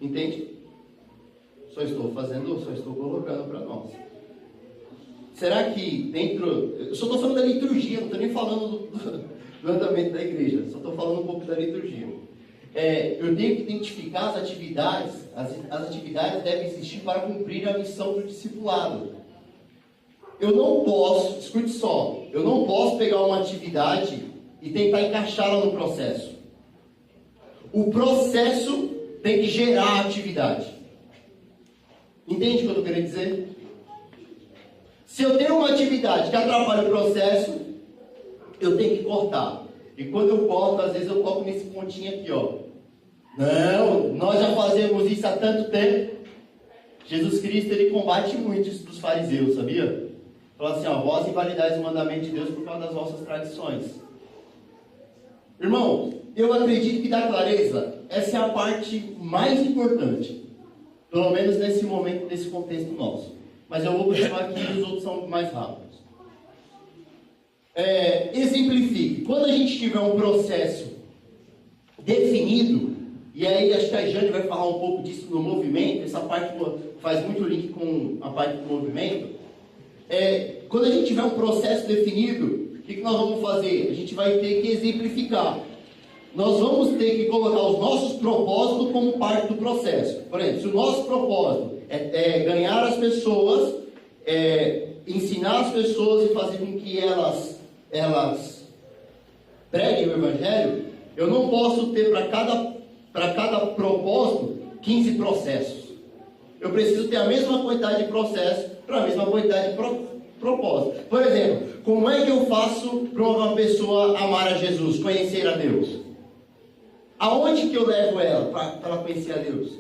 Entende? Só estou colocando para nós. Será que eu só estou falando da liturgia, não estou nem falando do andamento da igreja, só estou falando um pouco da liturgia. Eu tenho que identificar as atividades, as atividades devem existir para cumprir a missão do discipulado. Eu não posso, escute só, eu não posso pegar uma atividade e tentar encaixá-la no processo. O processo tem que gerar a atividade. Entende o que eu estou querendo dizer? Se eu tenho uma atividade que atrapalha o processo, eu tenho que cortar. E quando eu corto, às vezes eu coloco nesse pontinho aqui, ó. Não, nós já fazemos isso há tanto tempo. Jesus Cristo, ele combate muito isso dos fariseus, sabia? Fala assim, ó, vós invalidais o mandamento de Deus por causa das vossas tradições. Irmão, eu acredito que da clareza, essa é a parte mais importante. Pelo menos nesse momento, nesse contexto nosso. Mas eu vou continuar aqui e os outros são mais rápidos. exemplifique. Quando a gente tiver um processo definido, e aí acho que a Jane vai falar um pouco disso no movimento, essa parte faz muito link com a parte do movimento. Quando a gente tiver um processo definido, o que nós vamos fazer? A gente vai ter que exemplificar. Nós vamos ter que colocar os nossos propósitos como parte do processo. Por exemplo, se o nosso propósito é ganhar as pessoas, ensinar as pessoas e fazer com que elas preguem o Evangelho, eu não posso ter para cada propósito 15 processos. Eu preciso ter a mesma quantidade de processos para a mesma quantidade de propósito. Por exemplo, como é que eu faço para uma pessoa amar a Jesus, conhecer a Deus? Aonde que eu levo ela para ela conhecer a Deus?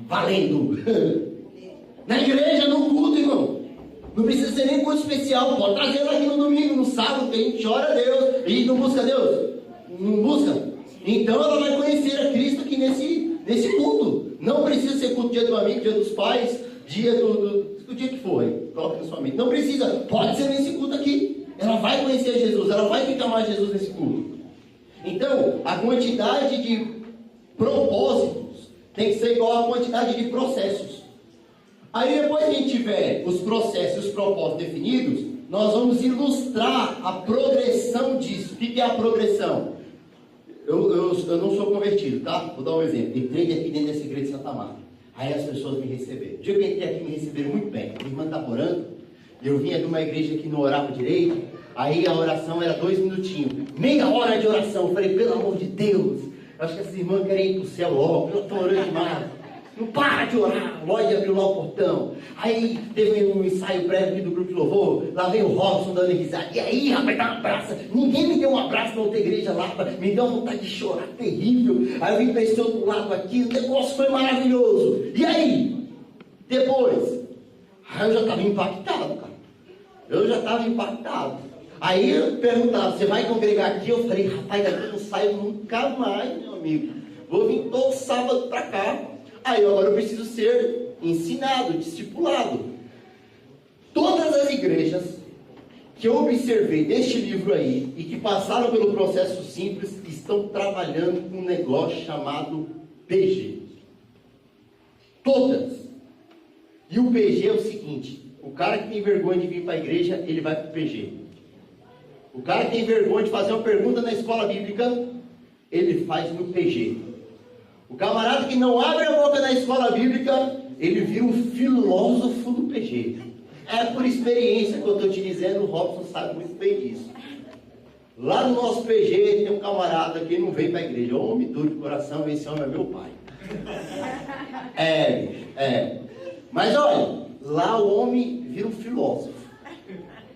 Valendo! Na igreja, no culto, irmão. Não precisa ser nem culto especial. Pode trazer ela aqui no domingo, no sábado, que a gente ora a Deus. A gente não busca Deus? Não busca? Então ela vai conhecer a Cristo aqui nesse culto. Não precisa ser culto dia do amigo, dia dos pais, dia do dia que for. Coloca na sua mente. Não precisa. Pode ser nesse culto aqui. Ela vai conhecer Jesus. Ela vai ficar mais Jesus nesse culto. Então, a quantidade de propósitos tem que ser igual à quantidade de processos. Aí depois que a gente tiver os processos e os propósitos definidos, nós vamos ilustrar a progressão disso. O que é a progressão? Eu não sou convertido, tá? Vou dar um exemplo. Entrei aqui dentro dessa igreja de Santa Marta. Aí as pessoas me receberam. O dia que eu entrei aqui, me receberam muito bem. A irmã estava orando. Eu vinha de uma igreja que não orava direito. Aí a oração era 2 minutinhos. Meia hora de oração. Eu falei, pelo amor de Deus, acho que essas irmãs querem ir para o céu logo. Eu estou orando demais. Não para de orar. O Lloyd abriu lá o portão. Aí teve um ensaio prévio aqui do grupo de louvor. Lá veio o Robson dando risada. E aí, rapaz, dá um abraço. Ninguém me deu um abraço na outra igreja lá. Me deu uma vontade de chorar terrível. Aí eu vim para esse outro lado aqui. O negócio foi maravilhoso. E aí? Depois? Aí eu já estava impactado, cara. Eu já estava impactado. Aí eu perguntava, você vai congregar aqui? Eu falei, rapaz, daqui eu não saio nunca mais, meu amigo. Vou vir todo sábado para cá. Aí agora eu preciso ser ensinado, discipulado. Todas as igrejas que eu observei deste livro aí e que passaram pelo processo simples estão trabalhando com um negócio chamado PG. Todas. E o PG é o seguinte, o cara que tem vergonha de vir para a igreja, ele vai para o PG. O cara que tem vergonha de fazer uma pergunta na escola bíblica, ele faz no PG. O camarada que não abre a boca na escola bíblica, ele vira um filósofo do PG. É por experiência que eu estou te dizendo, o Robson sabe muito bem disso. Lá no nosso PG tem um camarada que não vem para a igreja. Ô, homem duro de coração, esse homem é meu pai. Mas olha, lá o homem vira um filósofo.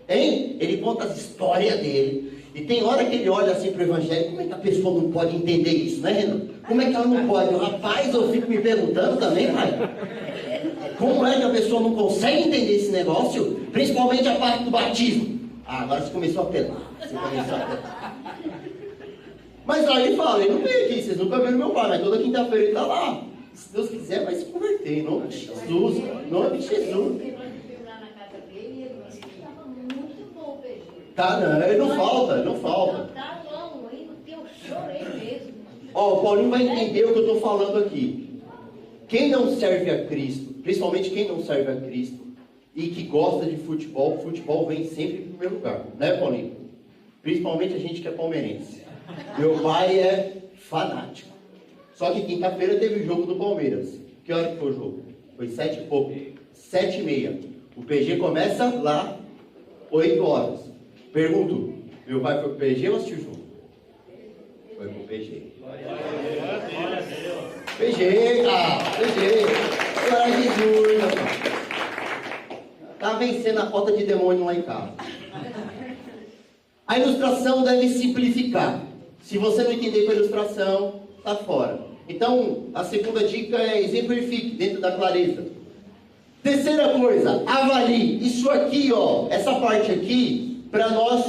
Hein? Ele conta as histórias dele. E tem hora que ele olha assim para o Evangelho, como é que a pessoa não pode entender isso, né, Renan? Como é que ela não pode? Rapaz, eu fico me perguntando também, pai. Como é que a pessoa não consegue entender esse negócio? Principalmente a parte do batismo. Ah, agora você começou a apelar. Mas lá ele fala, ele não veio aqui, vocês nunca viram meu pai, mas toda quinta-feira ele está lá. Se Deus quiser, vai se converter, em nome de Jesus. Em nome de Jesus. Tá, não, ele não falta, ele não falta. Ó, o Paulinho vai entender o que eu estou falando aqui. Quem não serve a Cristo, principalmente quem não serve a Cristo, e que gosta de futebol, futebol vem sempre em primeiro lugar, né, Paulinho? Principalmente a gente que é palmeirense. Meu pai é fanático. Só que quinta-feira teve o jogo do Palmeiras. Que hora que foi o jogo? Foi 7 e pouco. 7h30. O PG começa lá, 8 horas. Pergunto, meu pai foi pro PG ou assistiu o jogo? Foi pro PG. PG, cara, PG. Glória a Jesus, meu pai. Tá vencendo a cota de demônio lá em casa. A ilustração deve simplificar. Se você não entender com a ilustração, tá fora. Então, a segunda dica é exemplifique dentro da clareza. Terceira coisa, avalie. Isso aqui, ó, essa parte aqui, para nós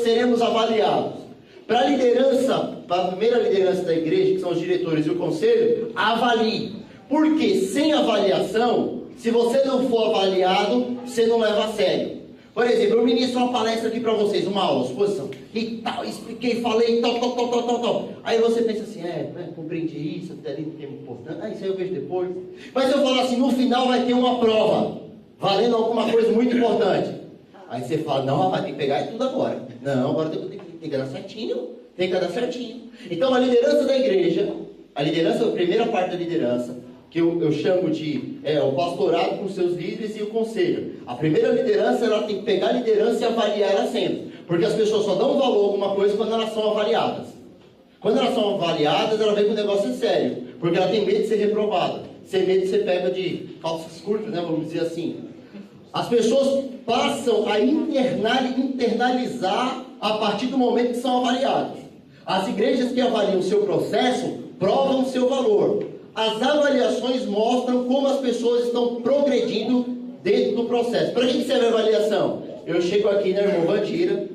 seremos avaliados. Para a liderança, para a primeira liderança da igreja, que são os diretores e o conselho, avalie. Porque sem avaliação, se você não for avaliado, você não leva a sério. Por exemplo, eu ministro uma palestra aqui para vocês, uma aula, exposição, e tal, expliquei, falei, tal. Aí você pensa assim, compreendi isso, ali tem tempo importante, isso aí eu vejo depois. Mas eu falo assim, no final vai ter uma prova, valendo alguma coisa muito importante. Aí você fala, não, vai ter que pegar tudo agora. Não, agora tem que dar certinho, Então a liderança da igreja, a primeira parte da liderança, que eu chamo de o pastorado com seus líderes e o conselho. A primeira liderança, ela tem que pegar a liderança e avaliar ela sempre. Porque as pessoas só dão valor a alguma coisa quando elas são avaliadas. Quando elas são avaliadas, ela vê que o negócio é sério. Porque ela tem medo de ser reprovada. Tem medo de ser pega de calças curtas, né? Vamos dizer assim. As pessoas passam a internalizar a partir do momento que são avaliadas. As igrejas que avaliam o seu processo provam o seu valor. As avaliações mostram como as pessoas estão progredindo dentro do processo. Para que serve a avaliação? Eu chego aqui na irmã Vandira,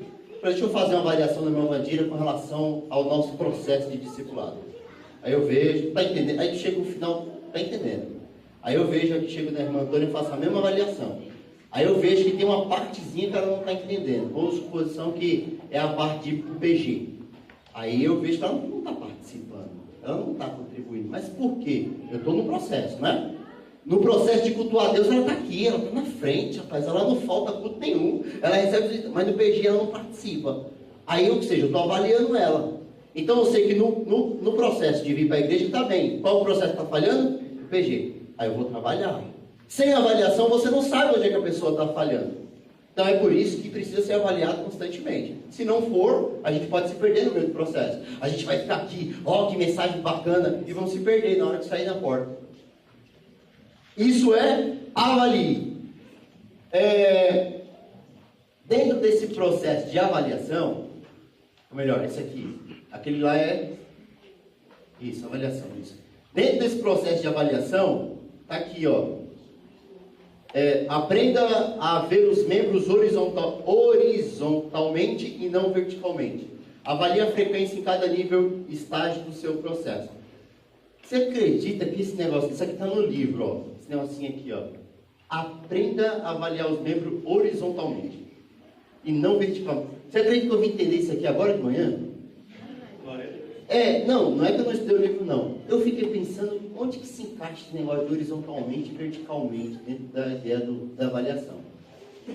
deixa eu fazer uma avaliação da irmã Vandira com relação ao nosso processo de discipulado. Aí eu vejo, tá entendendo? Aí chega no final, tá entendendo? Aí eu vejo aqui, chego na irmã Antônia e faço a mesma avaliação. Aí eu vejo que tem uma partezinha que ela não está entendendo. Vou suposição que é a parte de PG. Aí eu vejo que ela não está participando. Ela não está contribuindo. Mas por quê? Eu estou no processo, né? No processo de cultuar a Deus, ela está aqui, ela está na frente, rapaz. Ela não falta culto nenhum. Ela recebe, mas no PG ela não participa. Aí, ou seja, eu estou avaliando ela. Então eu sei que no processo de vir para a igreja está bem. Qual o processo está falhando? O PG. Aí eu vou trabalhar. Sem avaliação, você não sabe onde é que a pessoa está falhando. Então é por isso que precisa ser avaliado constantemente. Se não for, a gente pode se perder no meio do processo. A gente vai ficar aqui, que mensagem bacana, e vamos se perder na hora de sair da porta. Isso é avalie. Dentro desse processo de avaliação, ou melhor, esse aqui, aquele lá é isso, avaliação, isso. Dentro desse processo de avaliação, está aqui, aprenda a ver os membros horizontalmente e não verticalmente. Avalie a frequência em cada nível e estágio do seu processo. Você acredita que esse negócio, isso aqui está no livro, esse negocinho aqui, aprenda a avaliar os membros horizontalmente e não verticalmente. Você acredita que eu vim entender isso aqui agora de manhã? Não é que eu não estudei o livro, não. Eu fiquei pensando onde que se encaixa esse negócio de horizontalmente e verticalmente dentro da ideia da avaliação.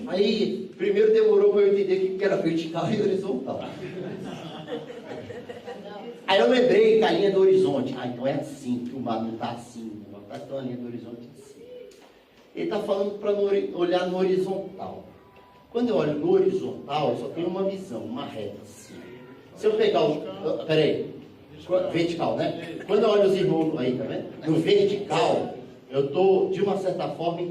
Aí, primeiro demorou para eu entender o que era vertical e horizontal. Aí eu lembrei que a linha do horizonte. Então é assim, que o mar não está assim. Então a linha do horizonte é assim. Ele está falando para olhar no horizontal. Quando eu olho no horizontal, eu só tenho uma visão, uma reta assim. Se eu pegar vertical, né? Quando eu olho os irmãos aí, tá vendo? No vertical, eu estou, de uma certa forma,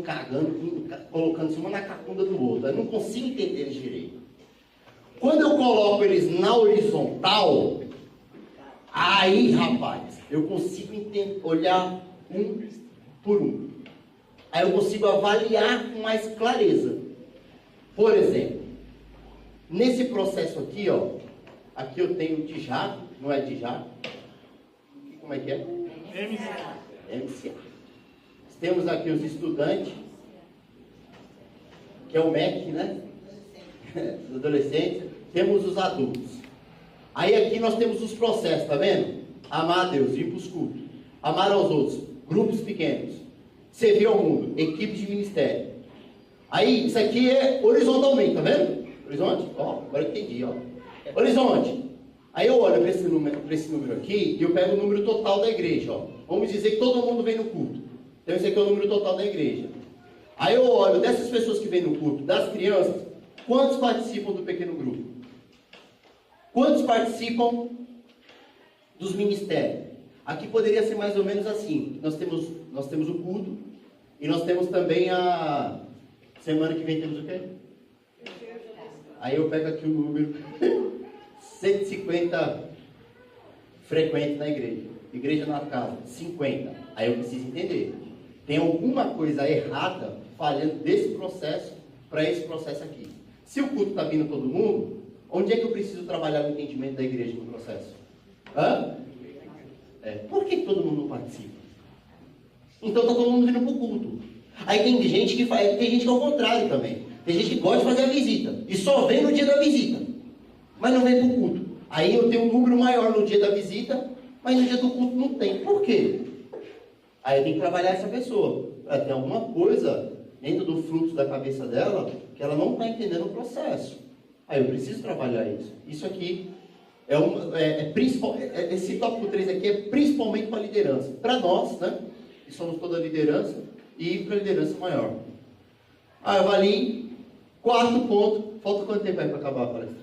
colocando uma na cacunda do outro. Eu não consigo entender eles direito. Quando eu coloco eles na horizontal, aí, rapaz, eu consigo olhar um por um. Aí eu consigo avaliar com mais clareza. Por exemplo, nesse processo aqui, aqui eu tenho de jato, não é de jato. Como é que é? MCA. Temos aqui os estudantes, que é o MEC, né? Os adolescentes. Temos os adultos. Aí aqui nós temos os processos, tá vendo? Amar a Deus, ir para os cultos. Amar aos outros, grupos pequenos. Servir ao mundo, equipe de ministério. Aí, isso aqui é horizontalmente, tá vendo? Horizonte? Agora eu entendi, Horizonte. Aí eu olho para esse número aqui e eu pego o número total da igreja, Vamos dizer que todo mundo vem no culto. Então esse aqui é o número total da igreja. Aí eu olho dessas pessoas que vêm no culto, das crianças, quantos participam do pequeno grupo? Quantos participam dos ministérios? Aqui poderia ser mais ou menos assim. Nós temos o culto e nós temos também a semana que vem temos o quê? Aí eu pego aqui o número 150 frequentes na igreja. Igreja na casa, 50. Aí eu preciso entender. Tem alguma coisa errada falhando desse processo para esse processo aqui. Se o culto está vindo todo mundo, onde é que eu preciso trabalhar no entendimento da igreja no processo? Por que todo mundo não participa? Então está todo mundo vindo para o culto. Aí tem gente que é o contrário também. Tem gente que gosta de fazer a visita e só vem no dia da visita, mas não vem para o culto. Aí eu tenho um número maior no dia da visita, mas no dia do culto não tem. Por quê? Aí eu tenho que trabalhar essa pessoa. Ela tem alguma coisa dentro do fluxo da cabeça dela que ela não está entendendo o processo. Aí eu preciso trabalhar isso. Isso aqui esse tópico 3 aqui é principalmente para a liderança. Para nós, né? Que somos toda a liderança, e para a liderança maior. Aí eu ali, 4 pontos. Falta quanto tempo aí para acabar a palestra?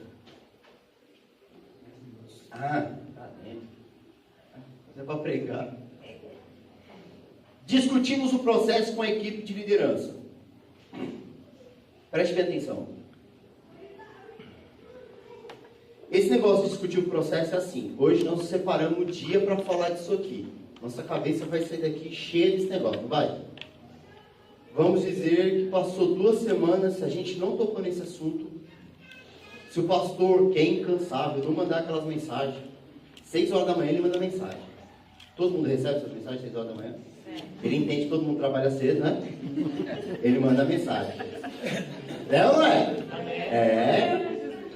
Tá dentro. É para pregar. Discutimos o processo com a equipe de liderança. Preste bem atenção. Esse negócio de discutir o processo é assim. Hoje nós separamos o dia para falar disso aqui. Nossa cabeça vai sair daqui cheia desse negócio, não vai? Vamos dizer que passou 2 semanas, a gente não tocou nesse assunto. Se o pastor, que é incansável, não mandar aquelas mensagens, 6 horas da manhã ele manda mensagem. Todo mundo recebe essas mensagens 6 horas da manhã? Ele entende que todo mundo trabalha cedo, né? Ele manda mensagem. É ou não é? É.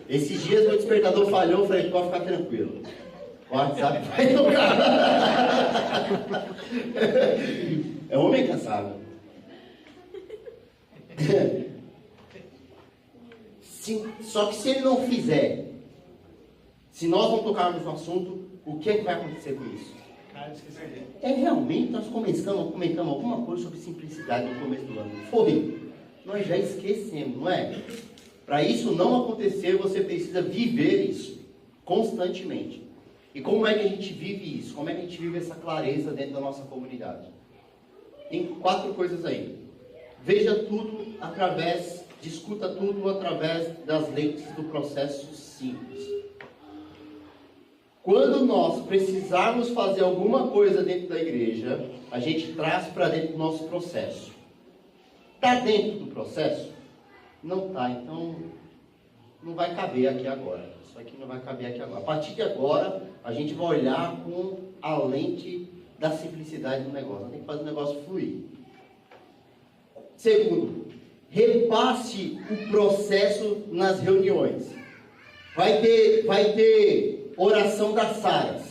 Esses dias meu despertador falhou, eu falei, pode ficar tranquilo. O WhatsApp vai tocar. É um homem incansável. Só que se ele não fizer, se nós não tocarmos no assunto, o que é que vai acontecer com isso? Realmente nós comentamos alguma coisa sobre simplicidade no começo do ano. Foi. Nós já esquecemos, não é? Para isso não acontecer, você precisa viver isso constantemente. E como é que a gente vive isso? Como é que a gente vive essa clareza dentro da nossa comunidade? Tem 4 coisas aí. Veja tudo discuta tudo através das lentes do processo simples. Quando nós precisarmos fazer alguma coisa dentro da igreja, a gente traz para dentro do nosso processo. Está dentro do processo? Não está, então não vai caber aqui agora. Isso aqui não vai caber aqui agora. A partir de agora, a gente vai olhar com a lente da simplicidade do negócio. Tem que fazer o negócio fluir. Segundo, repasse o processo nas reuniões. Vai ter oração das Saras.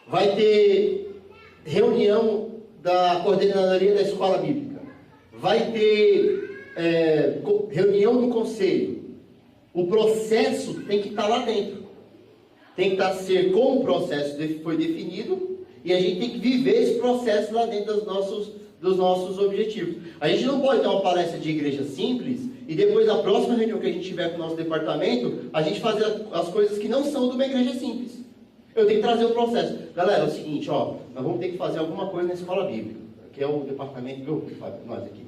Vai ter reunião da coordenadoria da escola bíblica. Vai ter reunião do conselho. O processo tem que estar lá dentro. Tem que ser como o processo foi definido, e a gente tem que viver esse processo lá dentro dos nossos objetivos. A gente não pode ter uma palestra de igreja simples e depois da próxima reunião que a gente tiver com o nosso departamento, a gente fazer as coisas que não são de uma igreja simples. Eu tenho que trazer o processo. Galera, é o seguinte, nós vamos ter que fazer alguma coisa na escola bíblica, que é o departamento, nós aqui,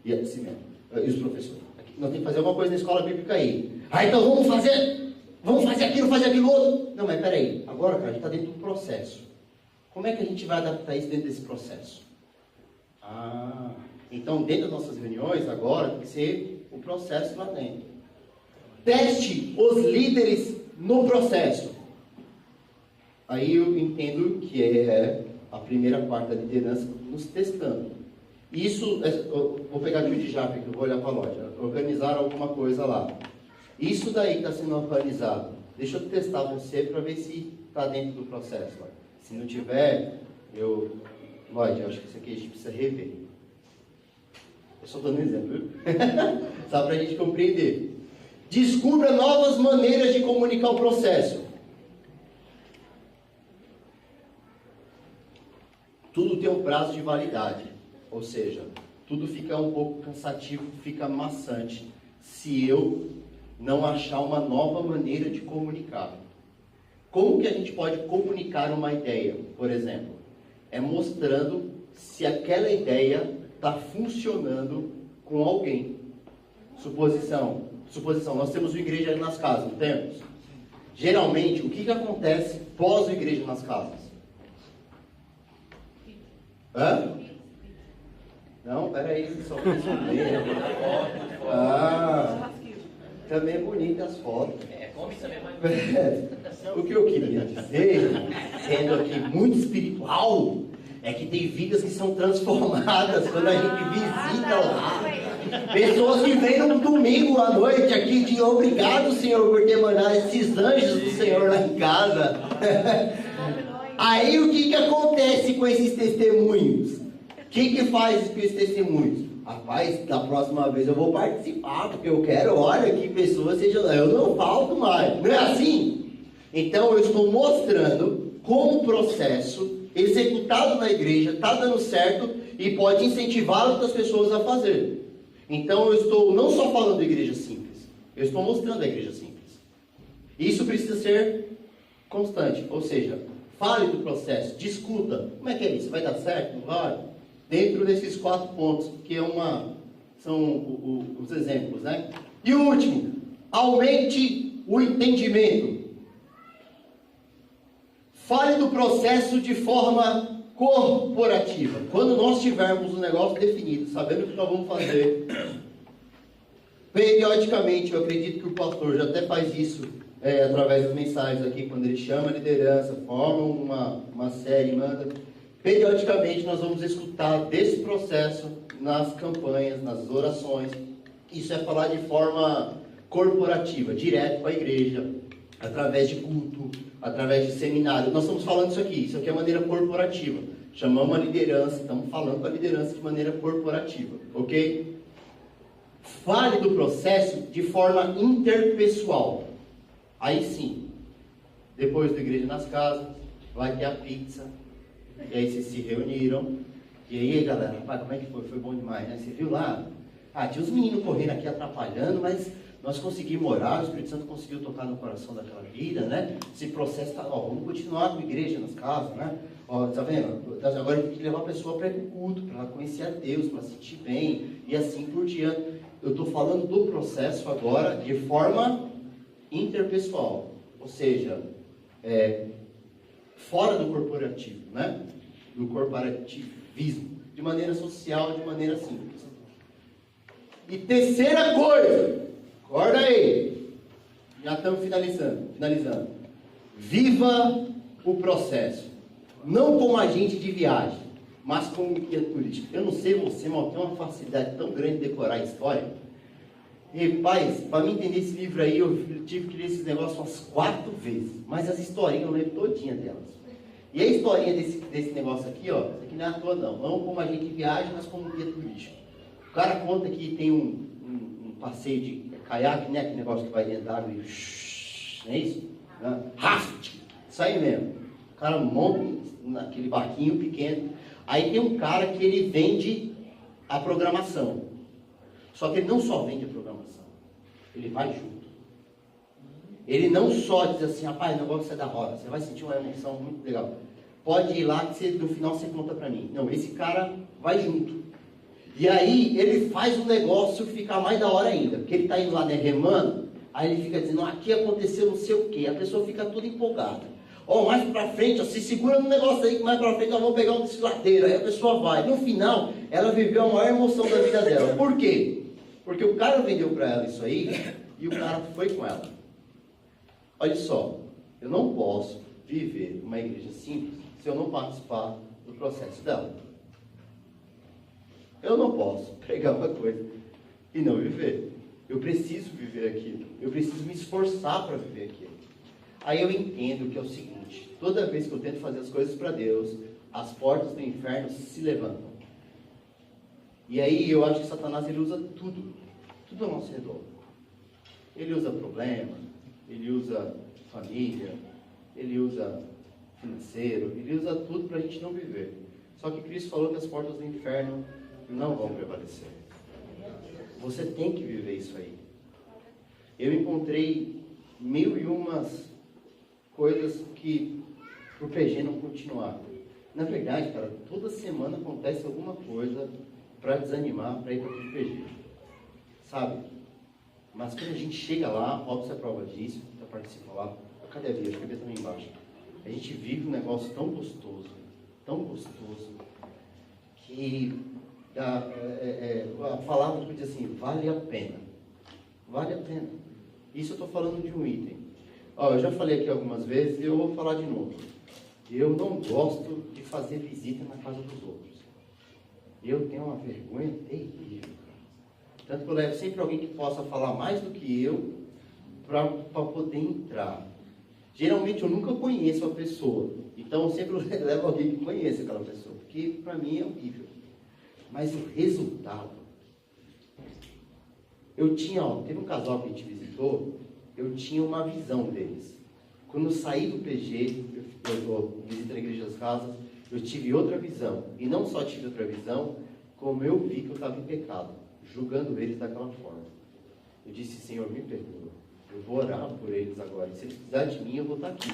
e assim mesmo, e os professores. Aqui, nós temos que fazer alguma coisa na escola bíblica aí. Então vamos fazer aquilo outro. Não, mas peraí, agora, cara, a gente está dentro do processo. Como é que a gente vai adaptar isso dentro desse processo? Então dentro das nossas reuniões agora tem que ser o processo lá dentro. Teste os líderes no processo. Aí eu entendo que é a primeira parte da liderança nos testando. Isso, eu vou pegar aqui o de Japa, que eu vou olhar para a loja. Organizar alguma coisa lá. Isso daí que está sendo organizado. Deixa eu testar você para ver se está dentro do processo. Ó. Se não tiver, eu acho que isso aqui a gente precisa rever. Eu só estou dando exemplo, viu? Só para a gente compreender. Descubra novas maneiras de comunicar o processo. Tudo tem um prazo de validade. Ou seja, tudo fica um pouco cansativo, fica maçante, se eu não achar uma nova maneira de comunicar. Como que a gente pode comunicar uma ideia, por exemplo? É mostrando se aquela ideia está funcionando com alguém. Suposição, nós temos o Igreja nas Casas, não temos? Geralmente, o que acontece pós o Igreja nas Casas? Não, peraí, só responder. Também é bonita as fotos. O que eu queria dizer, sendo aqui muito espiritual, é que tem vidas que são transformadas quando a gente visita lá. Pessoas que vêm no domingo à noite aqui de obrigado, Senhor, por ter mandado esses anjos do Senhor lá em casa. Aí o que acontece com esses testemunhos? O que faz com esses testemunhos? Rapaz, da próxima vez eu vou participar, porque eu quero, olha, que pessoas sejam lá. Eu não falto mais. Não é assim? Então eu estou mostrando como o processo executado na igreja está dando certo e pode incentivar outras pessoas a fazer. Então eu estou não só falando da igreja simples, eu estou mostrando a igreja simples. Isso precisa ser constante, ou seja, fale do processo, discuta. Como é que é isso? Vai dar certo? Não vai? Dentro desses 4 pontos, que são os exemplos, né? E o último, aumente o entendimento. Fale do processo de forma corporativa. Quando nós tivermos um negócio definido, sabendo o que nós vamos fazer, periodicamente, eu acredito que o pastor já até faz isso através das mensagens aqui, quando ele chama a liderança, forma uma série, manda. Periodicamente nós vamos escutar desse processo nas campanhas, nas orações. Isso é falar de forma corporativa, direto para a igreja, através de culto, através de seminário. Nós estamos falando isso aqui é maneira corporativa. Chamamos a liderança, estamos falando com a liderança de maneira corporativa, ok? Fale do processo de forma interpessoal. Aí sim, depois da igreja nas casas, vai ter a pizza, e aí vocês se reuniram, e aí galera, rapaz, como é que foi? Foi bom demais, né? Você viu lá? Tinha os meninos correndo aqui atrapalhando, mas nós conseguimos orar, o Espírito Santo conseguiu tocar no coração daquela vida, né? Esse processo está, vamos continuar com a igreja nas casas, né? Tá vendo? Agora tem que levar a pessoa para ir para o culto, para conhecer a Deus, para sentir bem, e assim por diante. Eu estou falando do processo agora de forma interpessoal, ou seja, fora do corporativo, né? Do corporativismo, de maneira social, de maneira simples. E terceira coisa, acorda aí, já estamos finalizando. Viva o processo, não como agente de viagem, mas como guia turístico. Eu não sei você, mas eu tenho uma facilidade tão grande de decorar a história. E, pais, para mim entender esse livro aí, eu tive que ler esses negócios umas 4 vezes. Mas as historinhas eu lembro todinha delas. E a historinha desse negócio aqui, ó, isso aqui não é à toa não como agente de viagem, mas como guia turístico. O cara conta que tem um passeio de caiaque, né, aquele negócio que vai dentro da água e não é isso? Raft! Isso aí mesmo. O cara monta naquele barquinho pequeno. Aí tem um cara que ele vende a programação. Só que ele não só vende a programação, ele vai junto. Ele não só diz assim, rapaz, o negócio é da hora, você vai sentir uma emoção muito legal. Pode ir lá que no final você conta pra mim. Não, esse cara vai junto. E aí ele faz o negócio ficar mais da hora ainda. Porque ele está indo lá, né, remando, aí ele fica dizendo, aqui aconteceu não sei o quê. A pessoa fica toda empolgada. Mais pra frente, se segura no negócio aí, que mais pra frente nós vamos pegar um desfiladeiro. Aí a pessoa vai. No final, ela viveu a maior emoção da vida dela. Por quê? Porque o cara vendeu para ela isso aí, e o cara foi com ela. Olha só, eu não posso viver uma igreja simples se eu não participar do processo dela. Eu não posso pregar uma coisa e não viver. Eu preciso viver aquilo. Eu preciso me esforçar para viver aquilo. Aí eu entendo que é o seguinte, toda vez que eu tento fazer as coisas para Deus, as portas do inferno se levantam. E aí eu acho que Satanás ele usa tudo ao nosso redor. Ele usa problema, ele usa família, ele usa financeiro, ele usa tudo para a gente não viver. Só que Cristo falou que as portas do inferno não vão prevalecer. Você tem que viver isso aí. Eu encontrei 1001 coisas que pro PG não continuar. Na verdade, cara, toda semana acontece alguma coisa para desanimar, para ir para o PG. Sabe? Mas quando a gente chega lá, Robson é prova disso, já participa lá. Cadê a Bia? Acho que a Bia também embaixo. A gente vive um negócio tão gostoso, que a palavra que diz assim, vale a pena. Vale a pena. Isso eu estou falando de um item. Eu já falei aqui algumas vezes e eu vou falar de novo. Eu não gosto de fazer visita na casa dos outros. Eu tenho uma vergonha terrível. Tanto que eu levo sempre alguém que possa falar mais do que eu para poder entrar. Geralmente eu nunca conheço a pessoa, então eu sempre levo alguém que conheça aquela pessoa, porque para mim é horrível. Mas o resultado, teve um casal que a gente visitou, eu tinha uma visão deles. Quando eu saí do PG, eu visito a Igreja das Casas, eu tive outra visão. E não só tive outra visão, como eu vi que eu estava em pecado, julgando eles daquela forma. Eu disse, Senhor, me perdoa. Eu vou orar por eles agora. E se eles precisarem de mim, eu vou estar aqui.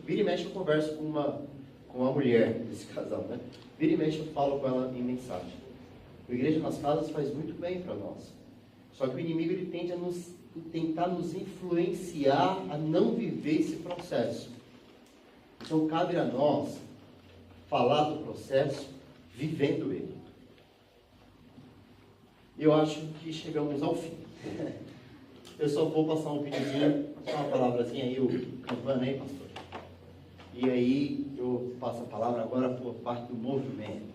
Vira e mexe, eu converso com uma mulher desse casal, né? Vira e mexe, eu falo com ela em mensagem. A Igreja nas Casas faz muito bem para nós. Só que o inimigo ele tende a tentar nos influenciar a não viver esse processo. Então cabe a nós falar do processo vivendo ele. Eu acho que chegamos ao fim. Eu só vou passar um videozinho, só uma palavrazinha aí, o campana aí, pastor. E aí eu passo a palavra agora por parte do movimento.